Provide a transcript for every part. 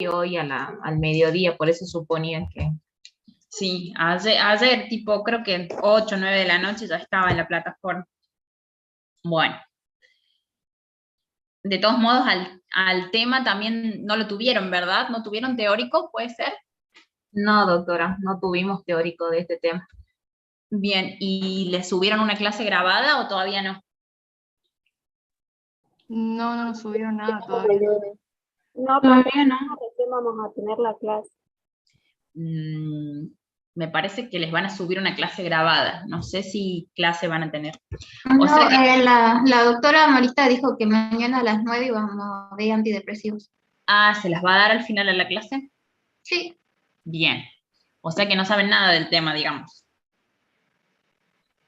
hoy al mediodía, por eso suponía que... Sí, ayer tipo, creo que 8 o 9 de la noche ya estaba en la plataforma. Bueno, de todos modos, al tema también no lo tuvieron, ¿verdad? ¿No tuvieron teórico, puede ser? No, doctora, no tuvimos teórico de este tema. Bien, ¿y le subieron una clase grabada o todavía no? No, no nos subieron nada todavía. No, Todavía no. recién vamos a tener la clase. Mm, me parece que les van a subir una clase grabada. No sé si clase van a tener. No, O sea que, la doctora Marita dijo que mañana a las 9 íbamos a ver antidepresivos. ¿se las va a dar al final de la clase? Sí. Bien. O sea que no saben nada del tema, digamos.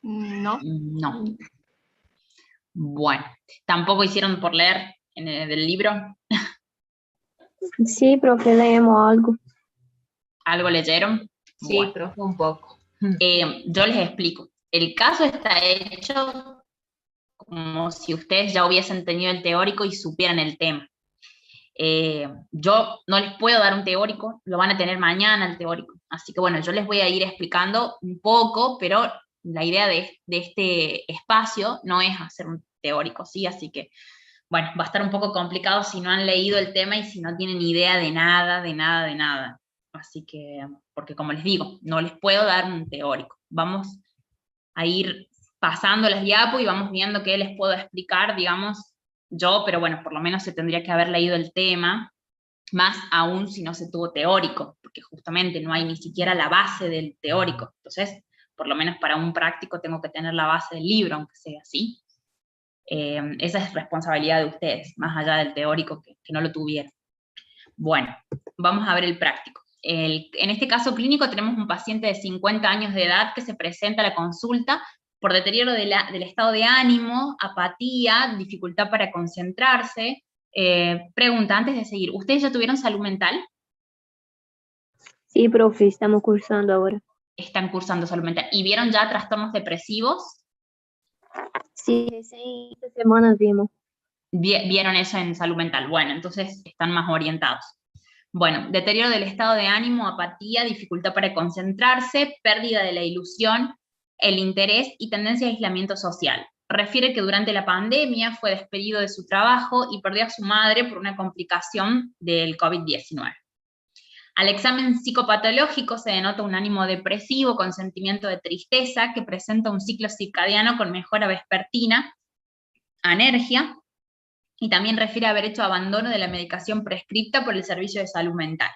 No. No. Bueno, tampoco hicieron por leer del libro. Sí, profe, leemos algo. ¿Algo leyeron? Sí, Bueno, profe, un poco. yo les explico. El caso está hecho como si ustedes ya hubiesen tenido el teórico y supieran el tema. Yo no les puedo dar un teórico, lo van a tener mañana el teórico. Así que bueno, yo les voy a ir explicando un poco, pero la idea de este espacio no es hacer un teórico, ¿sí? Así que, bueno, va a estar un poco complicado si no han leído el tema y si no tienen idea de nada, de nada, de nada. Así que, porque como les digo, no les puedo dar un teórico. Vamos a ir pasando las diapos y vamos viendo qué les puedo explicar, digamos, yo, pero bueno, por lo menos se tendría que haber leído el tema, más aún si no se tuvo teórico, porque justamente no hay ni siquiera la base del teórico. Entonces, por lo menos para un práctico tengo que tener la base del libro, aunque sea así. Esa es responsabilidad de ustedes, más allá del teórico que no lo tuvieron. Bueno, vamos a ver el práctico. En este caso clínico tenemos un paciente de 50 años de edad que se presenta a la consulta por deterioro del estado de ánimo, apatía, dificultad para concentrarse. Pregunta, antes de seguir, ¿ustedes ya tuvieron salud mental? Sí, profe, estamos cursando ahora. Están cursando salud mental. ¿Y vieron ya trastornos depresivos? Sí, esta semana vimos. Vieron eso en salud mental. Bueno, entonces están más orientados. Bueno, deterioro del estado de ánimo, apatía, dificultad para concentrarse, pérdida de la ilusión, el interés y tendencia a aislamiento social. Refiere que durante la pandemia fue despedido de su trabajo y perdió a su madre por una complicación del COVID-19. Al examen psicopatológico se denota un ánimo depresivo con sentimiento de tristeza que presenta un ciclo circadiano con mejora vespertina, anergia, y también refiere a haber hecho abandono de la medicación prescripta por el Servicio de Salud Mental.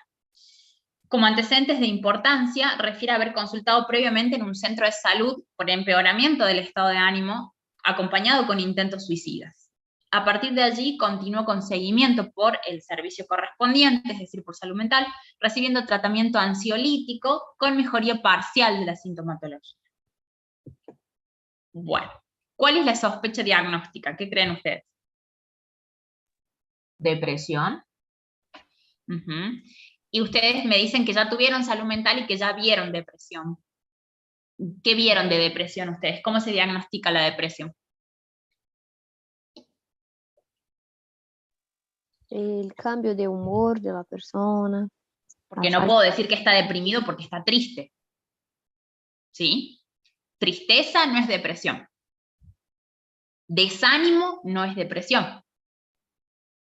Como antecedentes de importancia, refiere a haber consultado previamente en un centro de salud por empeoramiento del estado de ánimo, acompañado con intentos suicidas. A partir de allí, continuó con seguimiento por el servicio correspondiente, es decir, por salud mental, recibiendo tratamiento ansiolítico con mejoría parcial de la sintomatología. Bueno, ¿cuál es la sospecha diagnóstica? ¿Qué creen ustedes? ¿Depresión? Y ustedes me dicen que ya tuvieron salud mental y que ya vieron depresión. ¿Qué vieron de depresión ustedes? ¿Cómo se diagnostica la depresión? El cambio de humor de la persona. Porque no puedo decir que está deprimido porque está triste. ¿Sí? Tristeza no es depresión. Desánimo no es depresión.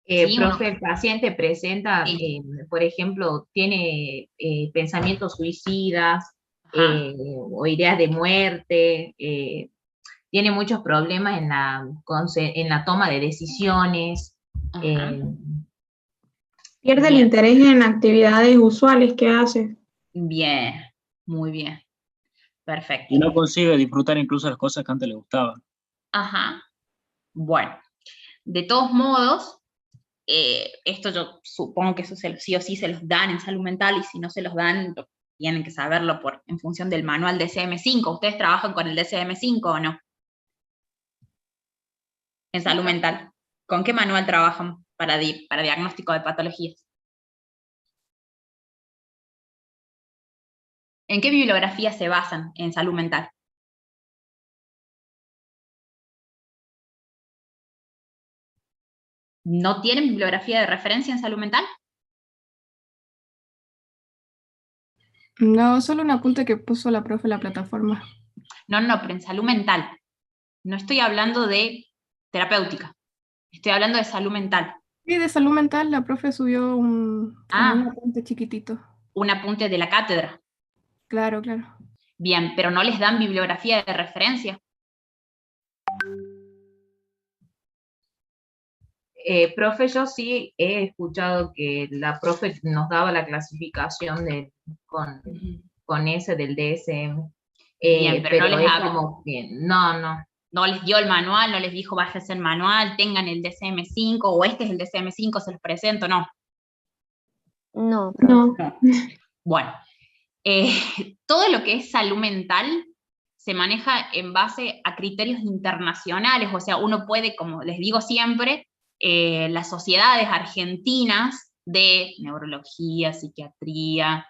¿Sí? Profe, el paciente presenta, Sí. por ejemplo, tiene pensamientos suicidas o ideas de muerte, tiene muchos problemas en la toma de decisiones. Pierde el Bien. interés en actividades usuales que hace. Bien, muy bien. Perfecto. Y no consigue disfrutar incluso las cosas que antes le gustaban. Ajá. Bueno, de todos modos, esto yo supongo que eso sí o sí se los dan en salud mental, y si no se los dan, tienen que saberlo en función del manual DSM-5. ¿Ustedes trabajan con el DSM-5 o no? En salud mental. ¿Con qué manual trabajan para diagnóstico de patologías? ¿En qué bibliografía se basan en salud mental? ¿No tienen bibliografía de referencia en salud mental? No, solo un apunte que puso la profe en la plataforma. No, pero en salud mental. No estoy hablando de terapéutica, estoy hablando de salud mental. Sí, de salud mental la profe subió como un Ah, apunte chiquitito. un apunte de la cátedra. Claro, claro. Bien, pero no les dan bibliografía de referencia. Profe, yo sí he escuchado que la profe nos daba la clasificación con ese del DSM, Bien, pero no pero les es habla. como que no. No les dio el manual, no les dijo bájense el manual, tengan el DSM-5, o este es el DSM-5, se los presento, no. No, profe. No. Bueno, todo lo que es salud mental se maneja en base a criterios internacionales, o sea, uno puede, como les digo siempre, las sociedades argentinas de neurología, psiquiatría,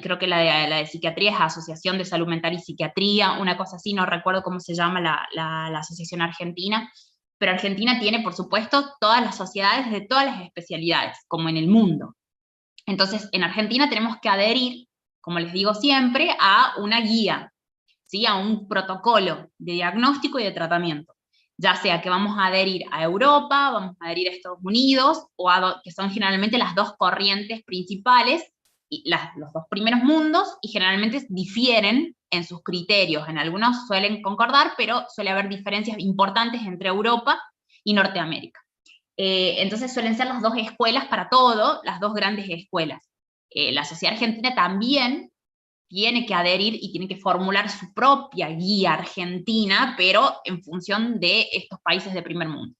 creo que la de psiquiatría es Asociación de Salud Mental y Psiquiatría, una cosa así, no recuerdo cómo se llama la asociación argentina, pero Argentina tiene, por supuesto, todas las sociedades de todas las especialidades, como en el mundo. Entonces, en Argentina tenemos que adherir, como les digo siempre, a una guía, ¿sí? A un protocolo de diagnóstico y de tratamiento. Ya sea que vamos a adherir a Europa, vamos a adherir a Estados Unidos, que son generalmente las dos corrientes principales, y los dos primeros mundos, y generalmente difieren en sus criterios. En algunos suelen concordar, pero suele haber diferencias importantes entre Europa y Norteamérica. Entonces suelen ser las dos escuelas para todo, las dos grandes escuelas. La sociedad argentina también tiene que adherir y tiene que formular su propia guía argentina, pero en función de estos países de primer mundo.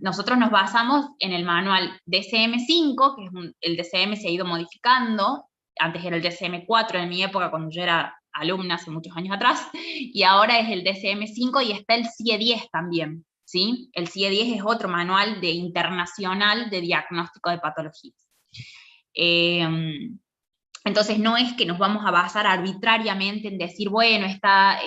Nosotros nos basamos en el manual DSM-5, que es el DSM se ha ido modificando, antes era el DSM-4 en mi época cuando yo era alumna hace muchos años atrás, y ahora es el DSM-5 y está el CIE-10 también, ¿sí? El CIE-10 es otro manual internacional de diagnóstico de patologías. Entonces no es que nos vamos a basar arbitrariamente en decir, bueno, está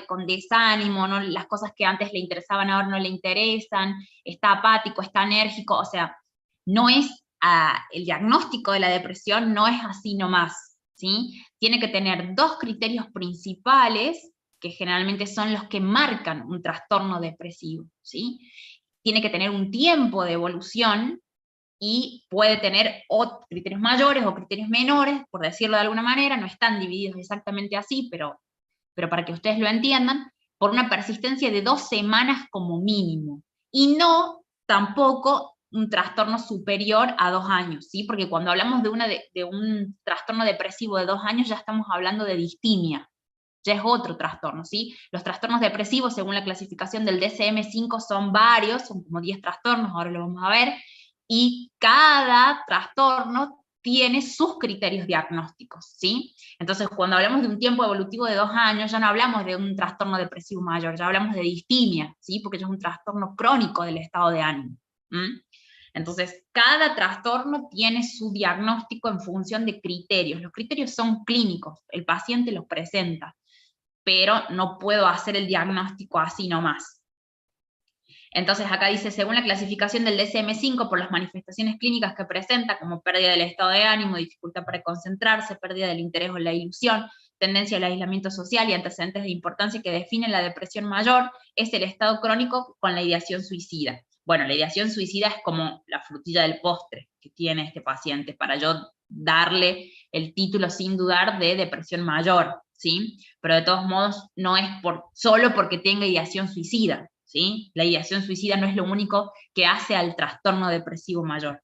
con desánimo, ¿no? Las cosas que antes le interesaban ahora no le interesan, está apático, está enérgico, o sea, no es, el diagnóstico de la depresión no es así nomás, ¿sí? Tiene que tener dos criterios principales, que generalmente son los que marcan un trastorno depresivo, ¿sí? Tiene que tener un tiempo de evolución, y puede tener criterios mayores o criterios menores, por decirlo de alguna manera, no están divididos exactamente así, pero para que ustedes lo entiendan, por una persistencia de 2 semanas como mínimo, y no tampoco un trastorno superior a 2 años, ¿sí? Porque cuando hablamos de un trastorno depresivo de 2 años, ya estamos hablando de distimia, ya es otro trastorno, ¿sí? Los trastornos depresivos, según la clasificación del DSM-5, son varios, son como 10 trastornos, ahora lo vamos a ver, y cada trastorno tiene sus criterios diagnósticos, ¿sí? Entonces, cuando hablamos de un tiempo evolutivo de 2 años, ya no hablamos de un trastorno depresivo mayor, ya hablamos de distimia, ¿sí? Porque ya es un trastorno crónico del estado de ánimo. Entonces, cada trastorno tiene su diagnóstico en función de criterios. Los criterios son clínicos, el paciente los presenta, pero no puedo hacer el diagnóstico así nomás. Entonces acá dice, según la clasificación del DSM-5, por las manifestaciones clínicas que presenta, como pérdida del estado de ánimo, dificultad para concentrarse, pérdida del interés o la ilusión, tendencia al aislamiento social y antecedentes de importancia que definen la depresión mayor, es el estado crónico con la ideación suicida. Bueno, la ideación suicida es como la frutilla del postre que tiene este paciente, para yo darle el título sin dudar de depresión mayor, ¿sí? Pero de todos modos no es solo porque tenga ideación suicida, ¿sí? La ideación suicida no es lo único que hace al trastorno depresivo mayor.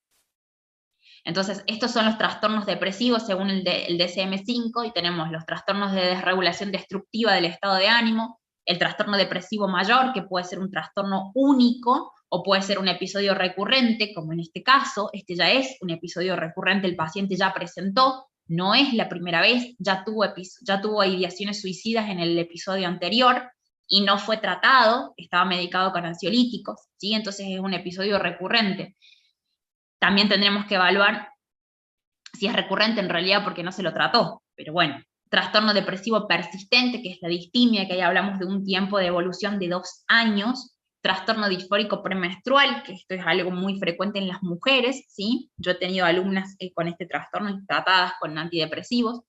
Entonces, estos son los trastornos depresivos según el DSM-5, y tenemos los trastornos de desregulación destructiva del estado de ánimo, el trastorno depresivo mayor, que puede ser un trastorno único, o puede ser un episodio recurrente, como en este caso, este ya es un episodio recurrente, el paciente ya presentó, no es la primera vez, ya tuvo ideaciones suicidas en el episodio anterior, y no fue tratado, estaba medicado con ansiolíticos, ¿sí? Entonces es un episodio recurrente. También tendremos que evaluar si es recurrente en realidad porque no se lo trató, pero bueno. Trastorno depresivo persistente, que es la distimia, que ahí hablamos de un tiempo de evolución de 2 años, trastorno disfórico premenstrual, que esto es algo muy frecuente en las mujeres, ¿sí? Yo he tenido alumnas con este trastorno tratadas con antidepresivos,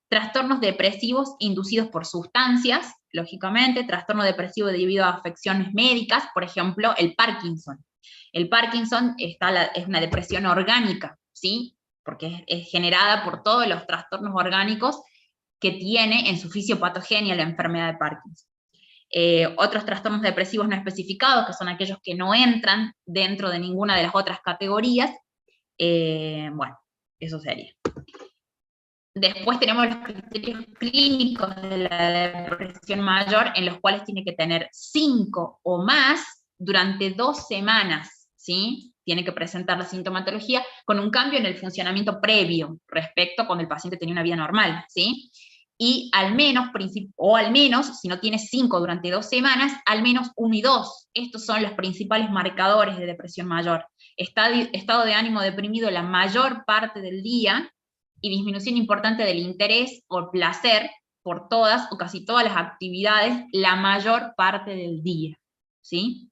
trastornos depresivos inducidos por sustancias, lógicamente, trastorno depresivo debido a afecciones médicas, por ejemplo, el Parkinson. El Parkinson es una depresión orgánica, ¿sí? Porque es generada por todos los trastornos orgánicos que tiene en su fisiopatogenia la enfermedad de Parkinson. Otros trastornos depresivos no especificados, que son aquellos que no entran dentro de ninguna de las otras categorías, bueno, eso sería. Después tenemos los criterios clínicos de la depresión mayor, en los cuales tiene que tener 5 o más durante 2 semanas, ¿sí? Tiene que presentar la sintomatología con un cambio en el funcionamiento previo respecto a cuando el paciente tenía una vida normal, ¿sí? Y al menos, si no tiene 5 durante 2 semanas, al menos 1 y 2. Estos son los principales marcadores de depresión mayor. Estado de ánimo deprimido la mayor parte del día, y disminución importante del interés o placer por todas o casi todas las actividades la mayor parte del día, ¿sí?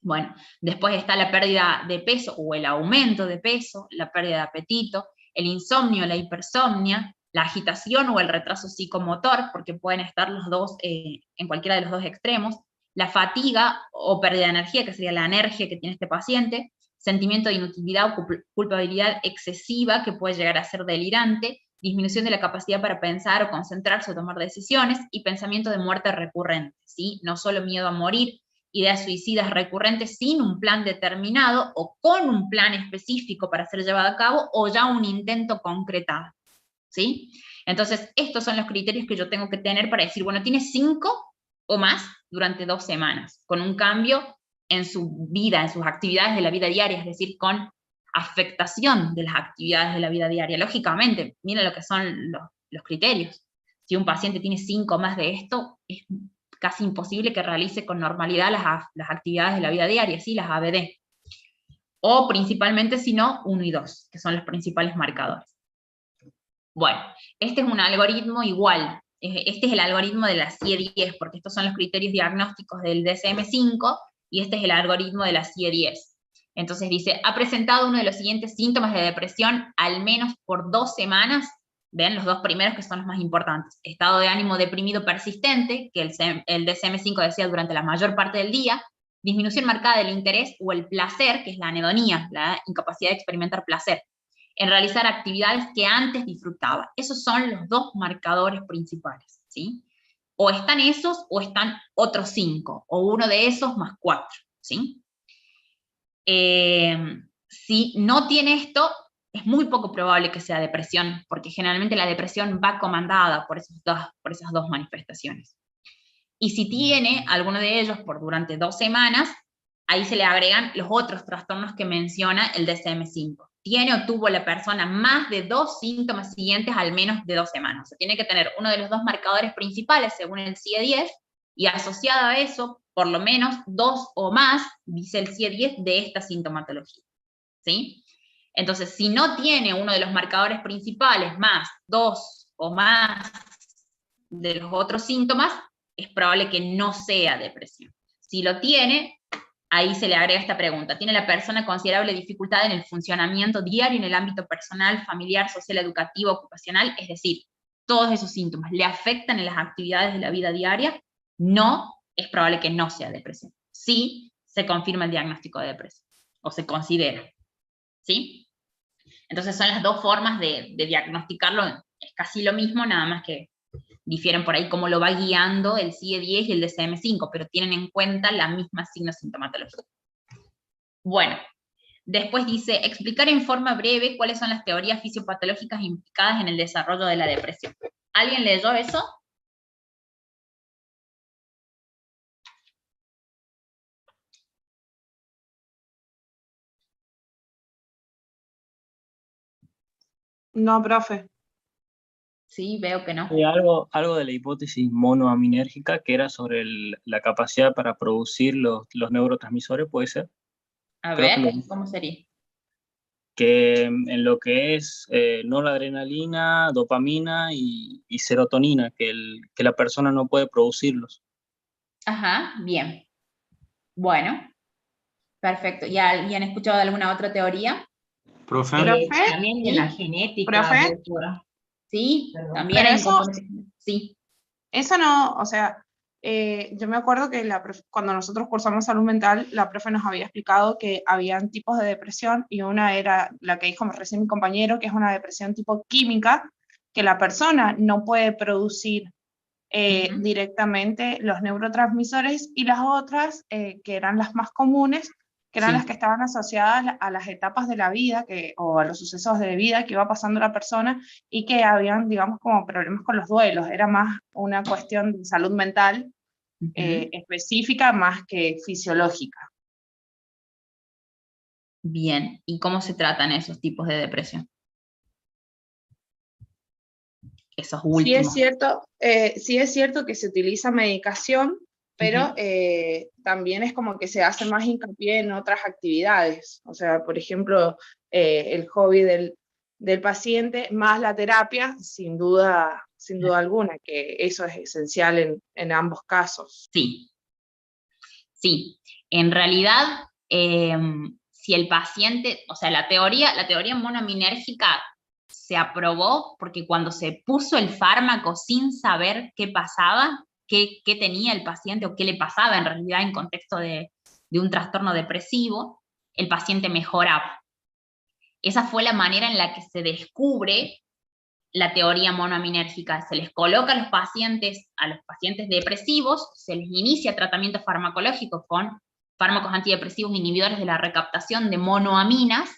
Bueno, después está la pérdida de peso o el aumento de peso, la pérdida de apetito, el insomnio, la hipersomnia, la agitación o el retraso psicomotor, porque pueden estar los dos en cualquiera de los dos extremos, la fatiga o pérdida de energía, que sería la anergia que tiene este paciente, sentimiento de inutilidad o culpabilidad excesiva, que puede llegar a ser delirante, disminución de la capacidad para pensar o concentrarse o tomar decisiones, y pensamiento de muerte recurrente, ¿sí? No solo miedo a morir, ideas suicidas recurrentes sin un plan determinado, o con un plan específico para ser llevado a cabo, o ya un intento concretado, ¿sí? Entonces, estos son los criterios que yo tengo que tener para decir, bueno, tiene 5 o más durante 2 semanas, con un cambio en su vida, en sus actividades de la vida diaria, es decir, con afectación de las actividades de la vida diaria. Lógicamente, miren lo que son los criterios. Si un paciente tiene 5 más de esto, es casi imposible que realice con normalidad las actividades de la vida diaria, ¿sí? Las ABD. O principalmente, si no, 1 y 2, que son los principales marcadores. Bueno, este es un algoritmo igual. Este es el algoritmo de la CIE-10, porque estos son los criterios diagnósticos del DSM-5, y este es el algoritmo de la CIE-10. Entonces dice, ha presentado uno de los siguientes síntomas de depresión al menos por 2 semanas. Ven los 2 primeros que son los más importantes. Estado de ánimo deprimido persistente, que el DSM-5 decía durante la mayor parte del día. Disminución marcada del interés o el placer, que es la anhedonía, la incapacidad de experimentar placer, en realizar actividades que antes disfrutaba. Esos son los 2 marcadores principales, ¿sí? O están esos, o están otros 5, o uno de esos más 4, ¿sí? Si no tiene esto, es muy poco probable que sea depresión, porque generalmente la depresión va comandada por esas dos manifestaciones. Y si tiene alguno de ellos durante 2 semanas, ahí se le agregan los otros trastornos que menciona el DSM-5. Tiene o tuvo la persona más de 2 síntomas siguientes al menos de 2 semanas. O sea, tiene que tener uno de los 2 marcadores principales según el CIE-10, y asociado a eso, por lo menos 2 o más, dice el CIE-10, de esta sintomatología, ¿sí? Entonces, si no tiene uno de los marcadores principales más 2 o más de los otros síntomas, es probable que no sea depresión. Si lo tiene, ahí se le agrega esta pregunta. ¿Tiene la persona considerable dificultad en el funcionamiento diario en el ámbito personal, familiar, social, educativo, ocupacional? Es decir, todos esos síntomas le afectan en las actividades de la vida diaria. No, es probable que no sea depresión. Sí, se confirma el diagnóstico de depresión, o se considera, ¿sí? Entonces son las 2 formas de diagnosticarlo, es casi lo mismo, nada más que difieren por ahí cómo lo va guiando el CIE-10 y el DSM-5, pero tienen en cuenta la misma sintomatología. Bueno, después dice, explicar en forma breve cuáles son las teorías fisiopatológicas implicadas en el desarrollo de la depresión. ¿Alguien leyó eso? No, profe. Sí, veo que no. Algo de la hipótesis monoaminérgica, que era sobre la capacidad para producir los neurotransmisores, ¿puede ser? A Creo ver, ¿cómo sería? Que en lo que es noradrenalina, dopamina y serotonina, que la persona no puede producirlos. Ajá, bien. Bueno, perfecto. ¿Y han escuchado alguna otra teoría? Profe, ¿Profe? También de la genética, ¿Profe? doctora. Sí, Perdón. también Pero hay un eso, componente. Sí. eso no, o sea, yo me acuerdo que cuando nosotros cursamos salud mental, la profe nos había explicado que habían tipos de depresión y una era la que dijo recién mi compañero, que es una depresión tipo química, que la persona no puede producir Ujú. directamente los neurotransmisores, y las otras, que eran las más comunes, que eran Sí. las que estaban asociadas a las etapas de la vida o a los sucesos de vida que iba pasando la persona, y que habían, digamos, como problemas con los duelos. Era más una cuestión de salud mental Ujú. específica más que fisiológica. Bien. ¿Y cómo se tratan esos tipos de depresión? Esos últimos. Sí es cierto que se utiliza medicación, pero Ujú. también es como que se hace más hincapié en otras actividades. O sea, por ejemplo, el hobby del paciente más la terapia, sin duda alguna, que eso es esencial en ambos casos. Sí, sí. En realidad, si el paciente, o sea, la teoría monoaminérgica se aprobó porque cuando se puso el fármaco sin saber qué pasaba, qué tenía el paciente o qué le pasaba en realidad en contexto de un trastorno depresivo, el paciente mejoraba. Esa fue la manera en la que se descubre la teoría monoaminérgica. Se les coloca a los pacientes depresivos, se les inicia tratamiento farmacológico con fármacos antidepresivos inhibidores de la recaptación de monoaminas,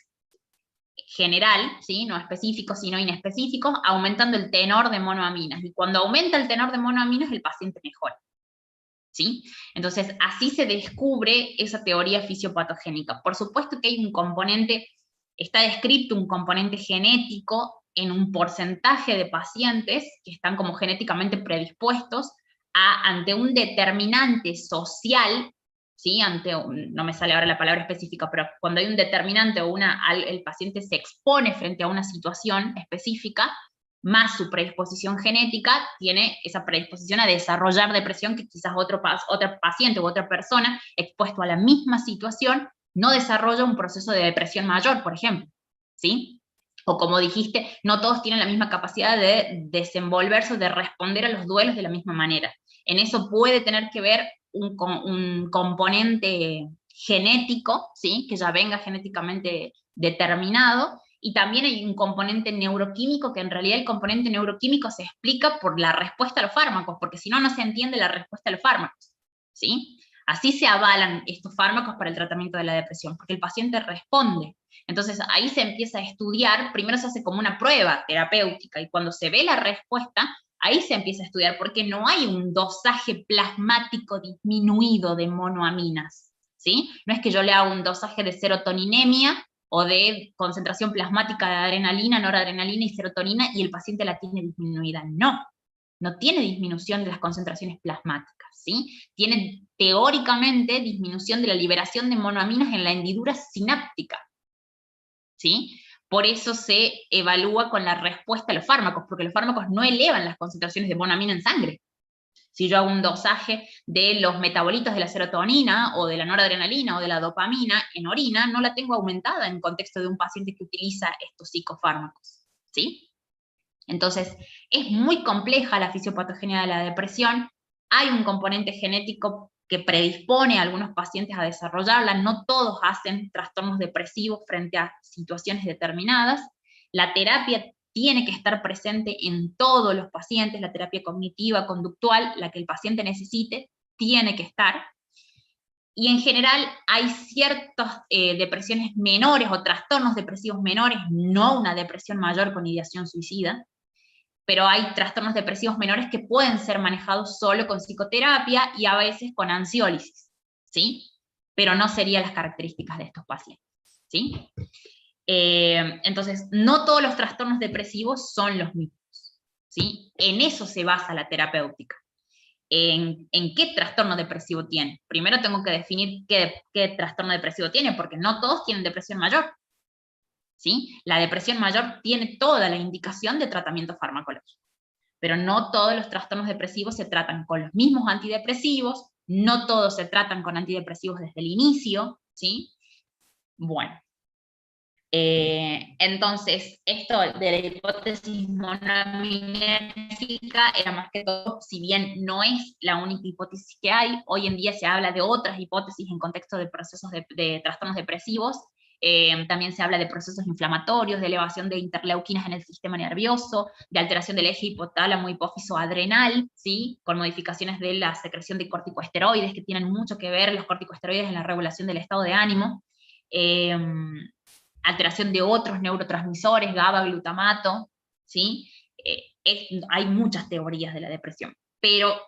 general, ¿sí? No específicos sino inespecíficos, aumentando el tenor de monoaminas. Y cuando aumenta el tenor de monoaminas, el paciente mejora. ¿Sí? Entonces, así se descubre esa teoría fisiopatogénica. Por supuesto que hay un componente, está descrito un componente genético en un porcentaje de pacientes que están como genéticamente predispuestos ante un determinante social, ¿sí? No me sale ahora la palabra específica, pero cuando hay un determinante o el paciente se expone frente a una situación específica, más su predisposición genética, tiene esa predisposición a desarrollar depresión que quizás otro paciente u otra persona expuesto a la misma situación no desarrolla un proceso de depresión mayor, por ejemplo, ¿sí? O como dijiste, no todos tienen la misma capacidad de desenvolverse o de responder a los duelos de la misma manera. En eso puede tener que ver un componente genético, ¿sí? Que ya venga genéticamente determinado, y también hay un componente neuroquímico, que en realidad el componente neuroquímico se explica por la respuesta a los fármacos, porque si no, no se entiende la respuesta a los fármacos, ¿sí? Así se avalan estos fármacos para el tratamiento de la depresión, porque el paciente responde. Entonces ahí se empieza a estudiar, primero se hace como una prueba terapéutica, y cuando se ve la respuesta, ahí se empieza a estudiar, porque no hay un dosaje plasmático disminuido de monoaminas, ¿sí? No es que yo le haga un dosaje de serotoninemia o de concentración plasmática de adrenalina, noradrenalina y serotonina, y el paciente la tiene disminuida. No tiene disminución de las concentraciones plasmáticas, ¿sí? Tiene teóricamente disminución de la liberación de monoaminas en la hendidura sináptica, ¿sí? Por eso se evalúa con la respuesta a los fármacos, porque los fármacos no elevan las concentraciones de monoamina en sangre. Si yo hago un dosaje de los metabolitos de la serotonina o de la noradrenalina o de la dopamina en orina, no la tengo aumentada en contexto de un paciente que utiliza estos psicofármacos, ¿sí? Entonces, es muy compleja la fisiopatogenia de la depresión. Hay un componente genético que predispone a algunos pacientes a desarrollarla. No todos hacen trastornos depresivos frente a situaciones determinadas. La terapia tiene que estar presente en todos los pacientes, la terapia cognitiva, conductual, la que el paciente necesite, tiene que estar. Y en general hay ciertas depresiones menores o trastornos depresivos menores, no una depresión mayor con ideación suicida, pero hay trastornos depresivos menores que pueden ser manejados solo con psicoterapia y a veces con ansiólisis, ¿sí? Pero no serían las características de estos pacientes, ¿sí? Entonces, no todos los trastornos depresivos son los mismos, ¿sí? En eso se basa la terapéutica. ¿En qué trastorno depresivo tiene? Primero tengo que definir qué trastorno depresivo tiene, porque no todos tienen depresión mayor, ¿sí? La depresión mayor tiene toda la indicación de tratamiento farmacológico, pero no todos los trastornos depresivos se tratan con los mismos antidepresivos, no todos se tratan con antidepresivos desde el inicio, ¿sí? Bueno. Entonces, esto de la hipótesis monoaminérgica era más que todo, si bien no es la única hipótesis que hay, hoy en día se habla de otras hipótesis en contexto de procesos de trastornos depresivos, también se habla de procesos inflamatorios, de elevación de interleuquinas en el sistema nervioso, de alteración del eje hipotálamo hipófiso-adrenal, ¿sí? Con modificaciones de la secreción de corticosteroides, que tienen mucho que ver los corticosteroides en la regulación del estado de ánimo, alteración de otros neurotransmisores, GABA, glutamato, ¿sí? Hay muchas teorías de la depresión, pero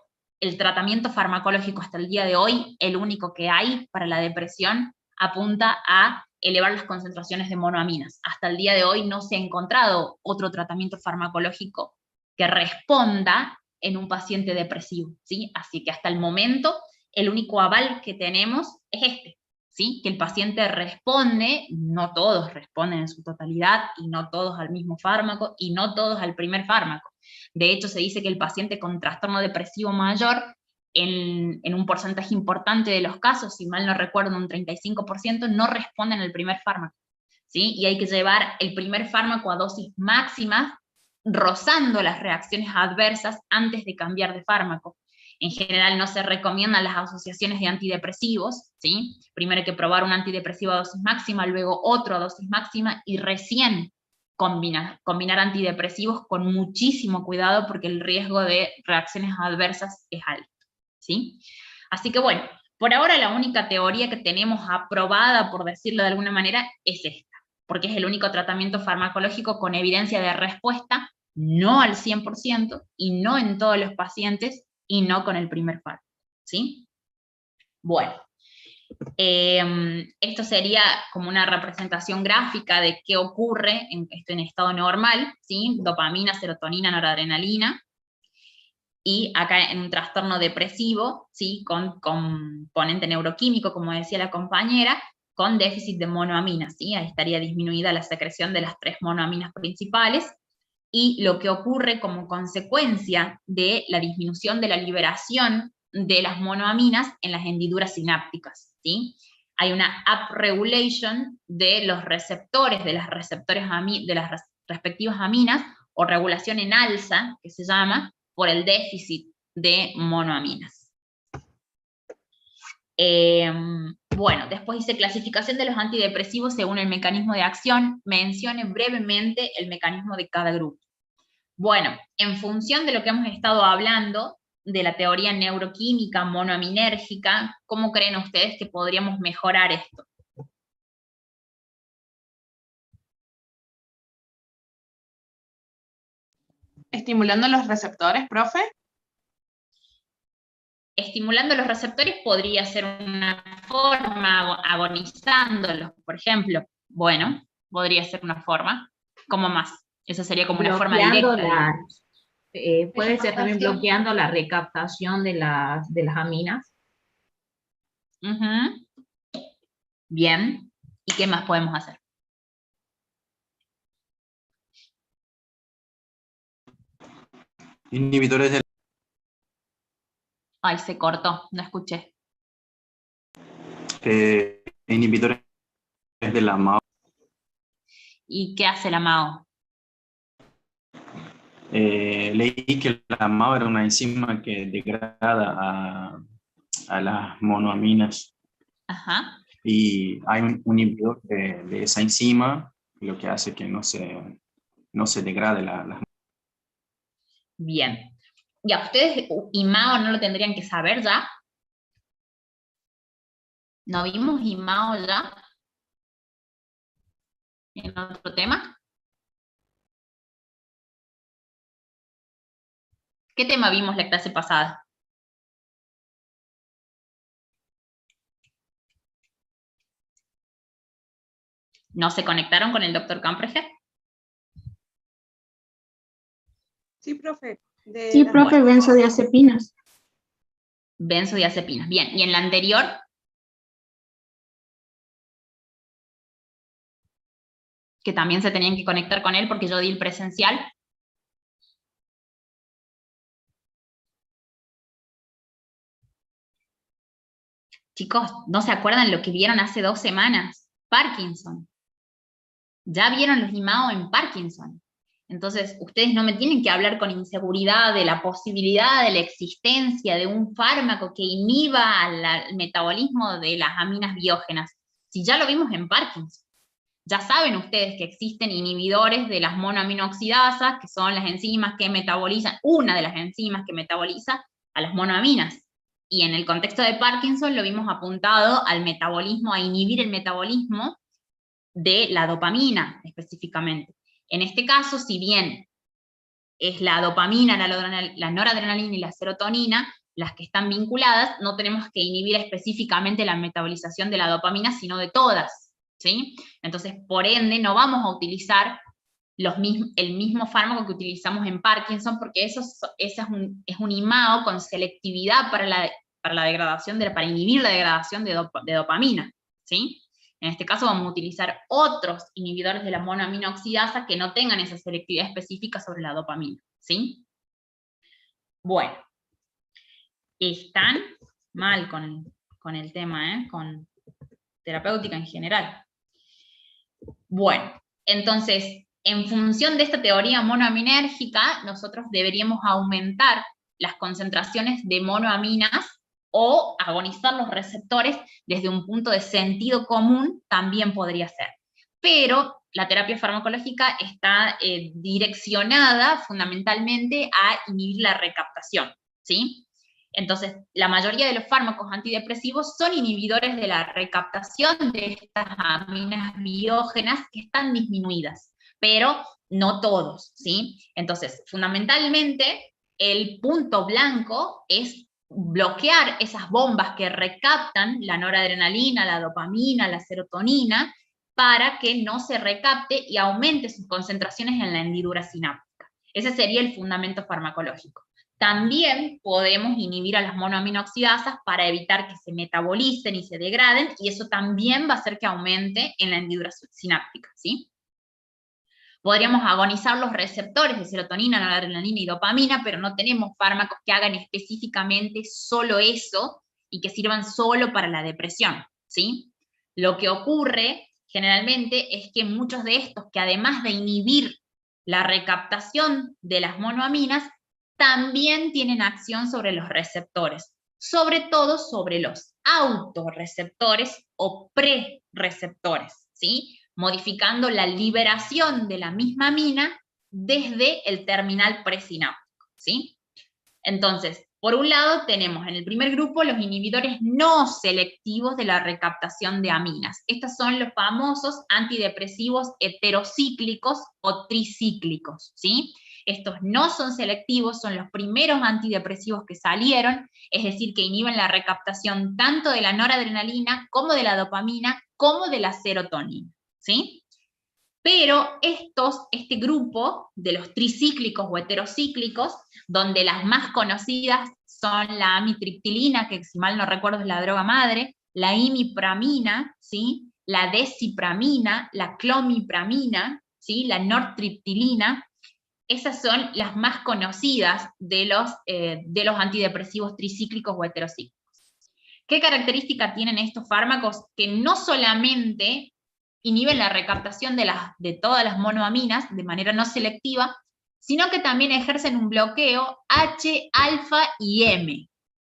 el tratamiento farmacológico hasta el día de hoy, el único que hay para la depresión, apunta a elevar las concentraciones de monoaminas. Hasta el día de hoy no se ha encontrado otro tratamiento farmacológico que responda en un paciente depresivo, ¿sí? Así que hasta el momento, el único aval que tenemos es este, ¿sí? Que el paciente responde, no todos responden en su totalidad, y no todos al mismo fármaco, y no todos al primer fármaco. De hecho, se dice que el paciente con trastorno depresivo mayor, en un porcentaje importante de los casos, si mal no recuerdo, un 35%, no responden al primer fármaco, ¿sí? Y hay que llevar el primer fármaco a dosis máximas, rozando las reacciones adversas antes de cambiar de fármaco. En general no se recomiendan las asociaciones de antidepresivos, ¿sí? Primero hay que probar un antidepresivo a dosis máxima, luego otro a dosis máxima, y recién combinar antidepresivos con muchísimo cuidado, porque el riesgo de reacciones adversas es alto, ¿sí? Así que bueno, por ahora la única teoría que tenemos aprobada, por decirlo de alguna manera, es esta, porque es el único tratamiento farmacológico con evidencia de respuesta, no al 100%, y no en todos los pacientes, y no con el primer fármaco, ¿sí? Bueno, esto sería como una representación gráfica de qué ocurre en estado normal, ¿sí? Dopamina, serotonina, noradrenalina, y acá en un trastorno depresivo, ¿sí? Con componente neuroquímico, como decía la compañera, con déficit de monoaminas, ¿sí? Ahí estaría disminuida la secreción de las 3 monoaminas principales, y lo que ocurre como consecuencia de la disminución de la liberación de las monoaminas en las hendiduras sinápticas, ¿sí? Hay una upregulation de los receptores, de las respectivas aminas, o regulación en alza, que se llama, por el déficit de monoaminas. Bueno, después dice clasificación de los antidepresivos según el mecanismo de acción. Mencione brevemente el mecanismo de cada grupo. Bueno, en función de lo que hemos estado hablando, de la teoría neuroquímica monoaminérgica, ¿cómo creen ustedes que podríamos mejorar esto? ¿Estimulando los receptores, profe? Estimulando los receptores podría ser una forma, agonizándolos, por ejemplo. Bueno, podría ser una forma. ¿Cómo más? Esa sería como una forma Bloqueando directa. puede ser también bloqueando la recaptación de las aminas. Bien. ¿Y qué más podemos hacer? Inhibidores de... Ay, se cortó, no escuché. Inhibidores de la MAO. ¿Y qué hace la MAO? Leí que la MAO era una enzima que degrada a las monoaminas. Ajá. Y hay un inhibidor de esa enzima, lo que hace que no se degrade la. Bien. ¿Ya ustedes IMAO no lo tendrían que saber ya? ¿No vimos IMAO ya? ¿En otro tema? ¿Qué tema vimos la clase pasada? ¿No se conectaron con el doctor Campreger? Sí, profe. Sí, profe, benzodiazepinas. Benzodiazepinas. Bien, ¿y en la anterior? Que también se tenían que conectar con él porque yo di el presencial. Chicos, ¿no se acuerdan lo que vieron hace 2 semanas? Parkinson. Ya vieron los IMAO en Parkinson. Entonces, ustedes no me tienen que hablar con inseguridad de la posibilidad de la existencia de un fármaco que inhiba el metabolismo de las aminas biógenas. Si ya lo vimos en Parkinson. Ya saben ustedes que existen inhibidores de las monoaminoxidasas, que son las enzimas que metabolizan, una de las enzimas que metaboliza a las monoaminas. Y en el contexto de Parkinson lo vimos apuntado al metabolismo, a inhibir el metabolismo de la dopamina específicamente. En este caso, si bien es la dopamina, la noradrenalina y la serotonina las que están vinculadas, no tenemos que inhibir específicamente la metabolización de la dopamina, sino de todas, ¿sí? Entonces, por ende, no vamos a utilizar el mismo fármaco que utilizamos en Parkinson, porque ese es un IMAO con selectividad para inhibir la degradación de dopamina, ¿sí? En este caso vamos a utilizar otros inhibidores de la monoaminoxidasa que no tengan esa selectividad específica sobre la dopamina, ¿sí? Bueno, están mal con el tema, con terapéutica en general. Bueno, entonces, en función de esta teoría monoaminérgica, nosotros deberíamos aumentar las concentraciones de monoaminas o agonizar los receptores desde un punto de sentido común, también podría ser. Pero la terapia farmacológica está direccionada fundamentalmente a inhibir la recaptación, ¿sí? Entonces, la mayoría de los fármacos antidepresivos son inhibidores de la recaptación de estas aminas biógenas que están disminuidas, pero no todos, ¿sí? Entonces, fundamentalmente, el punto blanco es bloquear esas bombas que recaptan la noradrenalina, la dopamina, la serotonina, para que no se recapte y aumente sus concentraciones en la hendidura sináptica. Ese sería el fundamento farmacológico. También podemos inhibir a las monoaminoxidasas para evitar que se metabolicen y se degraden, y eso también va a hacer que aumente en la hendidura sináptica, ¿sí? Podríamos agonizar los receptores de serotonina, noradrenalina y dopamina, pero no tenemos fármacos que hagan específicamente solo eso y que sirvan solo para la depresión, ¿sí? Lo que ocurre generalmente es que muchos de estos, que además de inhibir la recaptación de las monoaminas, también tienen acción sobre los receptores, sobre todo sobre los autorreceptores o prereceptores, ¿sí? Modificando la liberación de la misma amina desde el terminal presináptico, ¿sí? Entonces, por un lado tenemos en el primer grupo los inhibidores no selectivos de la recaptación de aminas. Estos son los famosos antidepresivos heterocíclicos o tricíclicos, ¿sí? Estos no son selectivos, son los primeros antidepresivos que salieron, es decir, que inhiben la recaptación tanto de la noradrenalina, como de la dopamina, como de la serotonina, ¿sí? Pero este grupo de los tricíclicos o heterocíclicos, donde las más conocidas son la amitriptilina, que si mal no recuerdo es la droga madre, la imipramina, ¿sí? La desipramina, la clomipramina, ¿sí? La nortriptilina. Esas son las más conocidas de los antidepresivos tricíclicos o heterocíclicos. ¿Qué característica tienen estos fármacos? Que no solamente inhiben la recaptación de todas las monoaminas de manera no selectiva, sino que también ejercen un bloqueo H, alfa y M,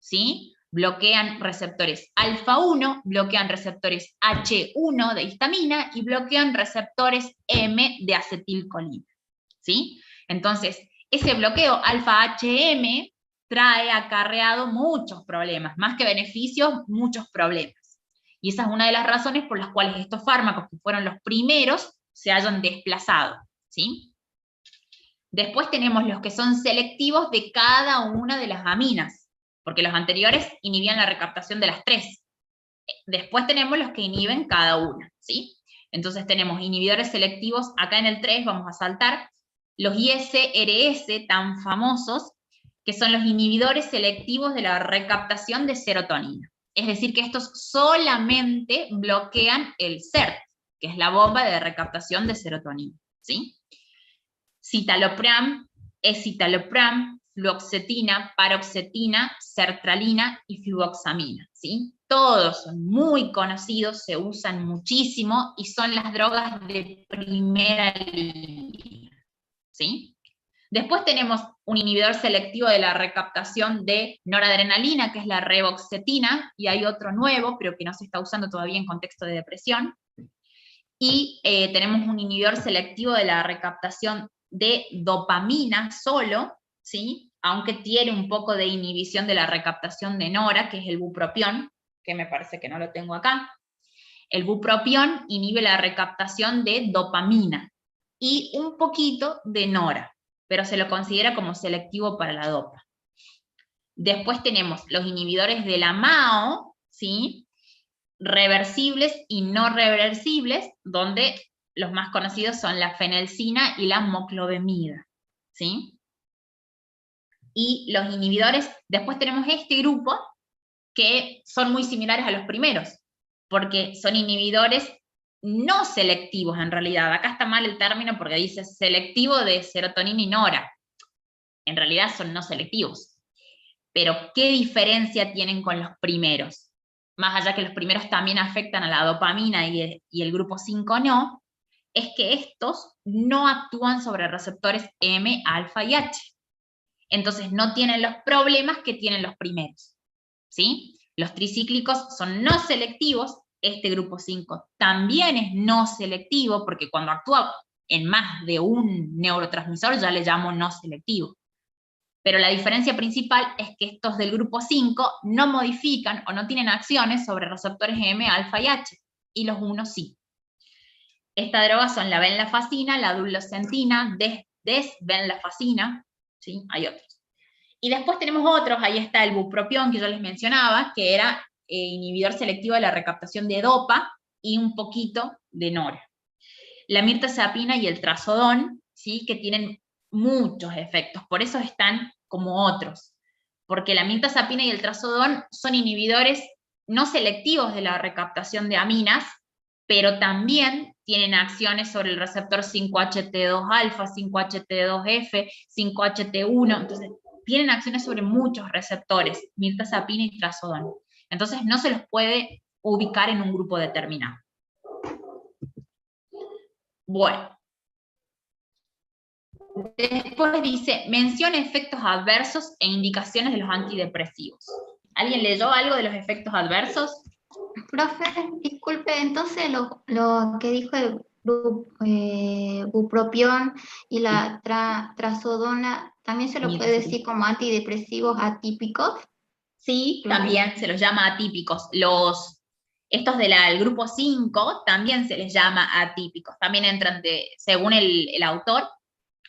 ¿sí? Bloquean receptores alfa 1, bloquean receptores H1 de histamina y bloquean receptores M de acetilcolina, ¿sí? Entonces, ese bloqueo alfa-HM trae acarreado muchos problemas, más que beneficios, muchos problemas. Y esa es una de las razones por las cuales estos fármacos, que fueron los primeros, se hayan desplazado, ¿sí? Después tenemos los que son selectivos de cada una de las aminas, porque los anteriores inhibían la recaptación de las 3. Después tenemos los que inhiben cada una, ¿sí? Entonces tenemos inhibidores selectivos, acá en el 3 vamos a saltar, los ISRS tan famosos, que son los inhibidores selectivos de la recaptación de serotonina. Es decir, que estos solamente bloquean el SERT, que es la bomba de recaptación de serotonina, ¿sí? Citalopram, escitalopram, fluoxetina, paroxetina, sertralina y fluoxamina, ¿sí? Todos son muy conocidos, se usan muchísimo y son las drogas de primera línea, ¿sí? Después tenemos un inhibidor selectivo de la recaptación de noradrenalina, que es la reboxetina, y hay otro nuevo, pero que no se está usando todavía en contexto de depresión. Y tenemos un inhibidor selectivo de la recaptación de dopamina solo, ¿sí? Aunque tiene un poco de inhibición de la recaptación de nora, que es el bupropión, que me parece que no lo tengo acá. El bupropión inhibe la recaptación de dopamina y un poquito de nora, pero se lo considera como selectivo para la dopa. Después tenemos los inhibidores de la MAO, ¿sí? Reversibles y no reversibles, donde los más conocidos son la fenelcina y la moclobemida, ¿sí? Y los inhibidores, después tenemos este grupo, que son muy similares a los primeros, porque son inhibidores no selectivos en realidad. Acá está mal el término porque dice selectivo de serotonina y nora. En realidad son no selectivos. Pero, ¿qué diferencia tienen con los primeros? Más allá que los primeros también afectan a la dopamina y el grupo 5 no, es que estos no actúan sobre receptores M, alfa y H. Entonces no tienen los problemas que tienen los primeros, ¿sí? Los tricíclicos son no selectivos, este grupo 5 también es no selectivo, porque cuando actúa en más de un neurotransmisor ya le llamo no selectivo. Pero la diferencia principal es que estos del grupo 5 no modifican o no tienen acciones sobre receptores M, alfa y H, y los 1 sí. Estas drogas son la venlafaxina, la duloxetina, desvenlafaxina, ¿sí? Hay otros. Y después tenemos otros, ahí está el bupropión que yo les mencionaba, que era inhibidor selectivo de la recaptación de dopa y un poquito de nora. La mirtazapina y el trazodón, ¿sí? Que tienen muchos efectos, por eso están como otros, porque la mirtazapina y el trazodón son inhibidores no selectivos de la recaptación de aminas, pero también tienen acciones sobre el receptor 5-HT2-alfa, 5-HT2-F, 5-HT1, entonces tienen acciones sobre muchos receptores, mirtazapina y trazodón. Entonces no se los puede ubicar en un grupo determinado. Bueno. Después dice, menciona efectos adversos e indicaciones de los antidepresivos. ¿Alguien leyó algo de los efectos adversos? Profe, disculpe, entonces lo que dijo el bupropión y la trazodona, ¿también se lo puede decir como antidepresivos atípicos? Sí, también se los llama atípicos. Estos del grupo 5 también se les llama atípicos. También entran, según el autor,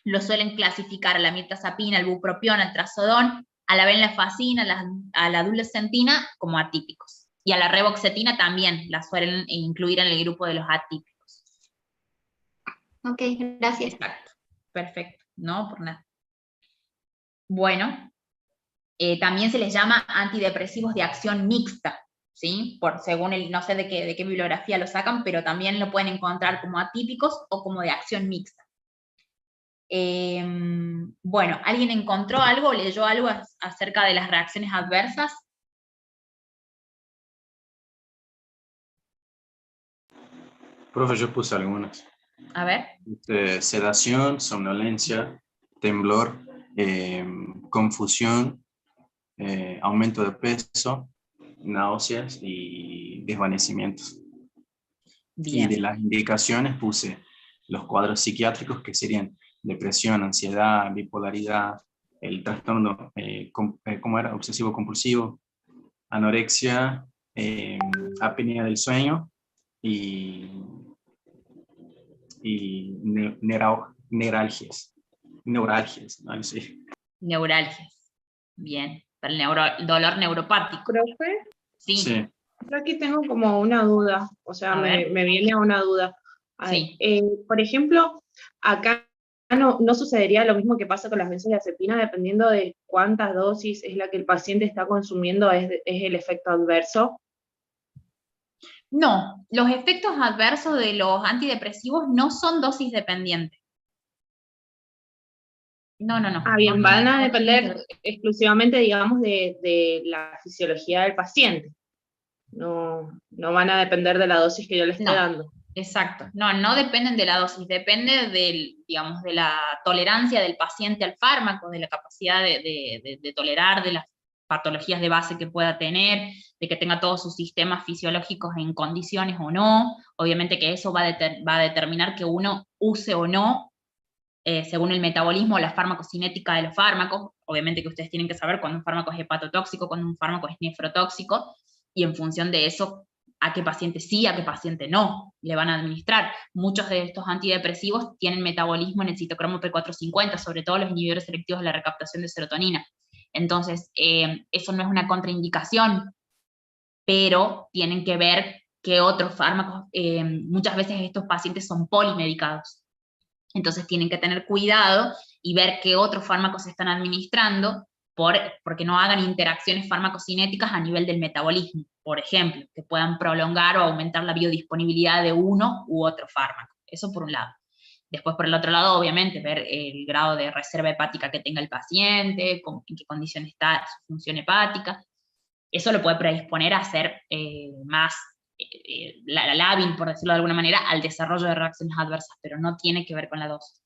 lo suelen clasificar a la mirtazapina, al bupropión, al trazodón, a la venlafaxina, a la duloxetina como atípicos. Y a la reboxetina también la suelen incluir en el grupo de los atípicos. Ok, gracias. Exacto, perfecto, no por nada. Bueno, también se les llama antidepresivos de acción mixta, ¿sí? Según no sé de qué bibliografía lo sacan, pero también lo pueden encontrar como atípicos o como de acción mixta. Bueno, ¿alguien encontró algo o leyó algo acerca de las reacciones adversas? Profe, yo puse algunas. A ver. Sedación, somnolencia, temblor, confusión, aumento de peso, náuseas y desvanecimientos. Bien. Y de las indicaciones puse los cuadros psiquiátricos, que serían depresión, ansiedad, bipolaridad, el trastorno, ¿cómo era? Obsesivo compulsivo, anorexia, apnea del sueño y neuralgias, ¿no? Sí. Neuralgias, bien, para el dolor neuropático. ¿Profe? Sí. Sí. Yo aquí tengo como una duda, o sea, me viene a una duda. Sí. Por ejemplo, acá no sucedería lo mismo que pasa con las benzodiazepinas, dependiendo de cuántas dosis es la que el paciente está consumiendo, es el efecto adverso. No, los efectos adversos de los antidepresivos no son dosis dependientes. No. Ah, bien, No van a tiene depender que ver. exclusivamente, digamos, de la fisiología del paciente. No van a depender de la dosis que yo le esté No. dando. Exacto, no dependen de la dosis, depende digamos, de la tolerancia del paciente al fármaco, de la capacidad de tolerar, de las patologías de base que pueda tener, de que tenga todos sus sistemas fisiológicos en condiciones o no. Obviamente que eso va a determinar que uno use o no, según el metabolismo o la farmacocinética de los fármacos. Obviamente que ustedes tienen que saber cuando un fármaco es hepatotóxico, cuando un fármaco es nefrotóxico, y en función de eso, a qué paciente sí, a qué paciente no le van a administrar. Muchos de estos antidepresivos tienen metabolismo en el citocromo P450, sobre todo los inhibidores selectivos de la recaptación de serotonina. Entonces, eso no es una contraindicación, pero tienen que ver qué otros fármacos, muchas veces estos pacientes son polimedicados. Entonces tienen que tener cuidado y ver qué otros fármacos se están administrando, porque no hagan interacciones farmacocinéticas a nivel del metabolismo, por ejemplo, que puedan prolongar o aumentar la biodisponibilidad de uno u otro fármaco. Eso por un lado. Después, por el otro lado, obviamente, ver el grado de reserva hepática que tenga el paciente, en qué condición está su función hepática. Eso lo puede predisponer a ser más lábil, por decirlo de alguna manera, al desarrollo de reacciones adversas, pero no tiene que ver con la dosis.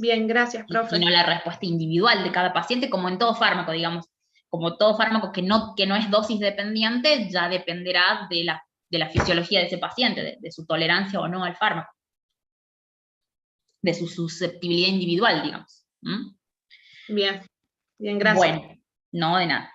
Bien, gracias, profe. Sino la respuesta individual de cada paciente, como en todo fármaco, digamos. Como todo fármaco que no es dosis dependiente, ya dependerá de la fisiología de ese paciente, de su tolerancia o no al fármaco, de su susceptibilidad individual, digamos. Bien, gracias. Bueno, no, de nada.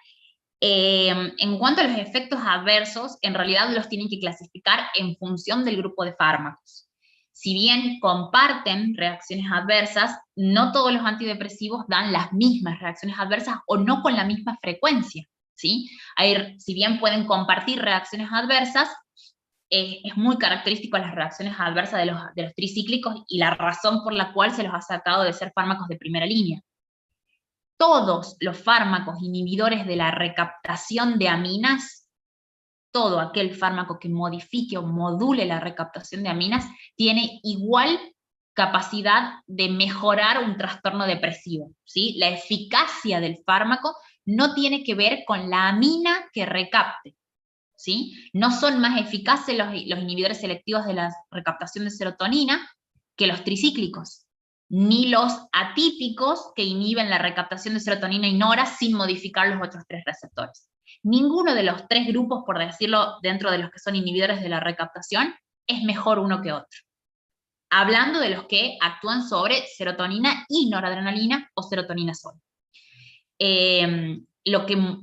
En cuanto a los efectos adversos, en realidad los tienen que clasificar en función del grupo de fármacos. Si bien comparten reacciones adversas, no todos los antidepresivos dan las mismas reacciones adversas o no con la misma frecuencia, ¿sí? Si bien pueden compartir reacciones adversas, es muy característico las reacciones adversas de los tricíclicos y la razón por la cual se los ha sacado de ser fármacos de primera línea. Todos los fármacos inhibidores de la recaptación de aminas, todo aquel fármaco que modifique o module la recaptación de aminas, tiene igual capacidad de mejorar un trastorno depresivo, ¿sí? La eficacia del fármaco no tiene que ver con la amina que recapte, ¿sí? No son más eficaces los inhibidores selectivos de la recaptación de serotonina que los tricíclicos, ni los atípicos que inhiben la recaptación de serotonina y nora sin modificar los otros tres receptores. Ninguno de los tres grupos, por decirlo, dentro de los que son inhibidores de la recaptación, es mejor uno que otro. Hablando de los que actúan sobre serotonina y noradrenalina o serotonina sola. Lo que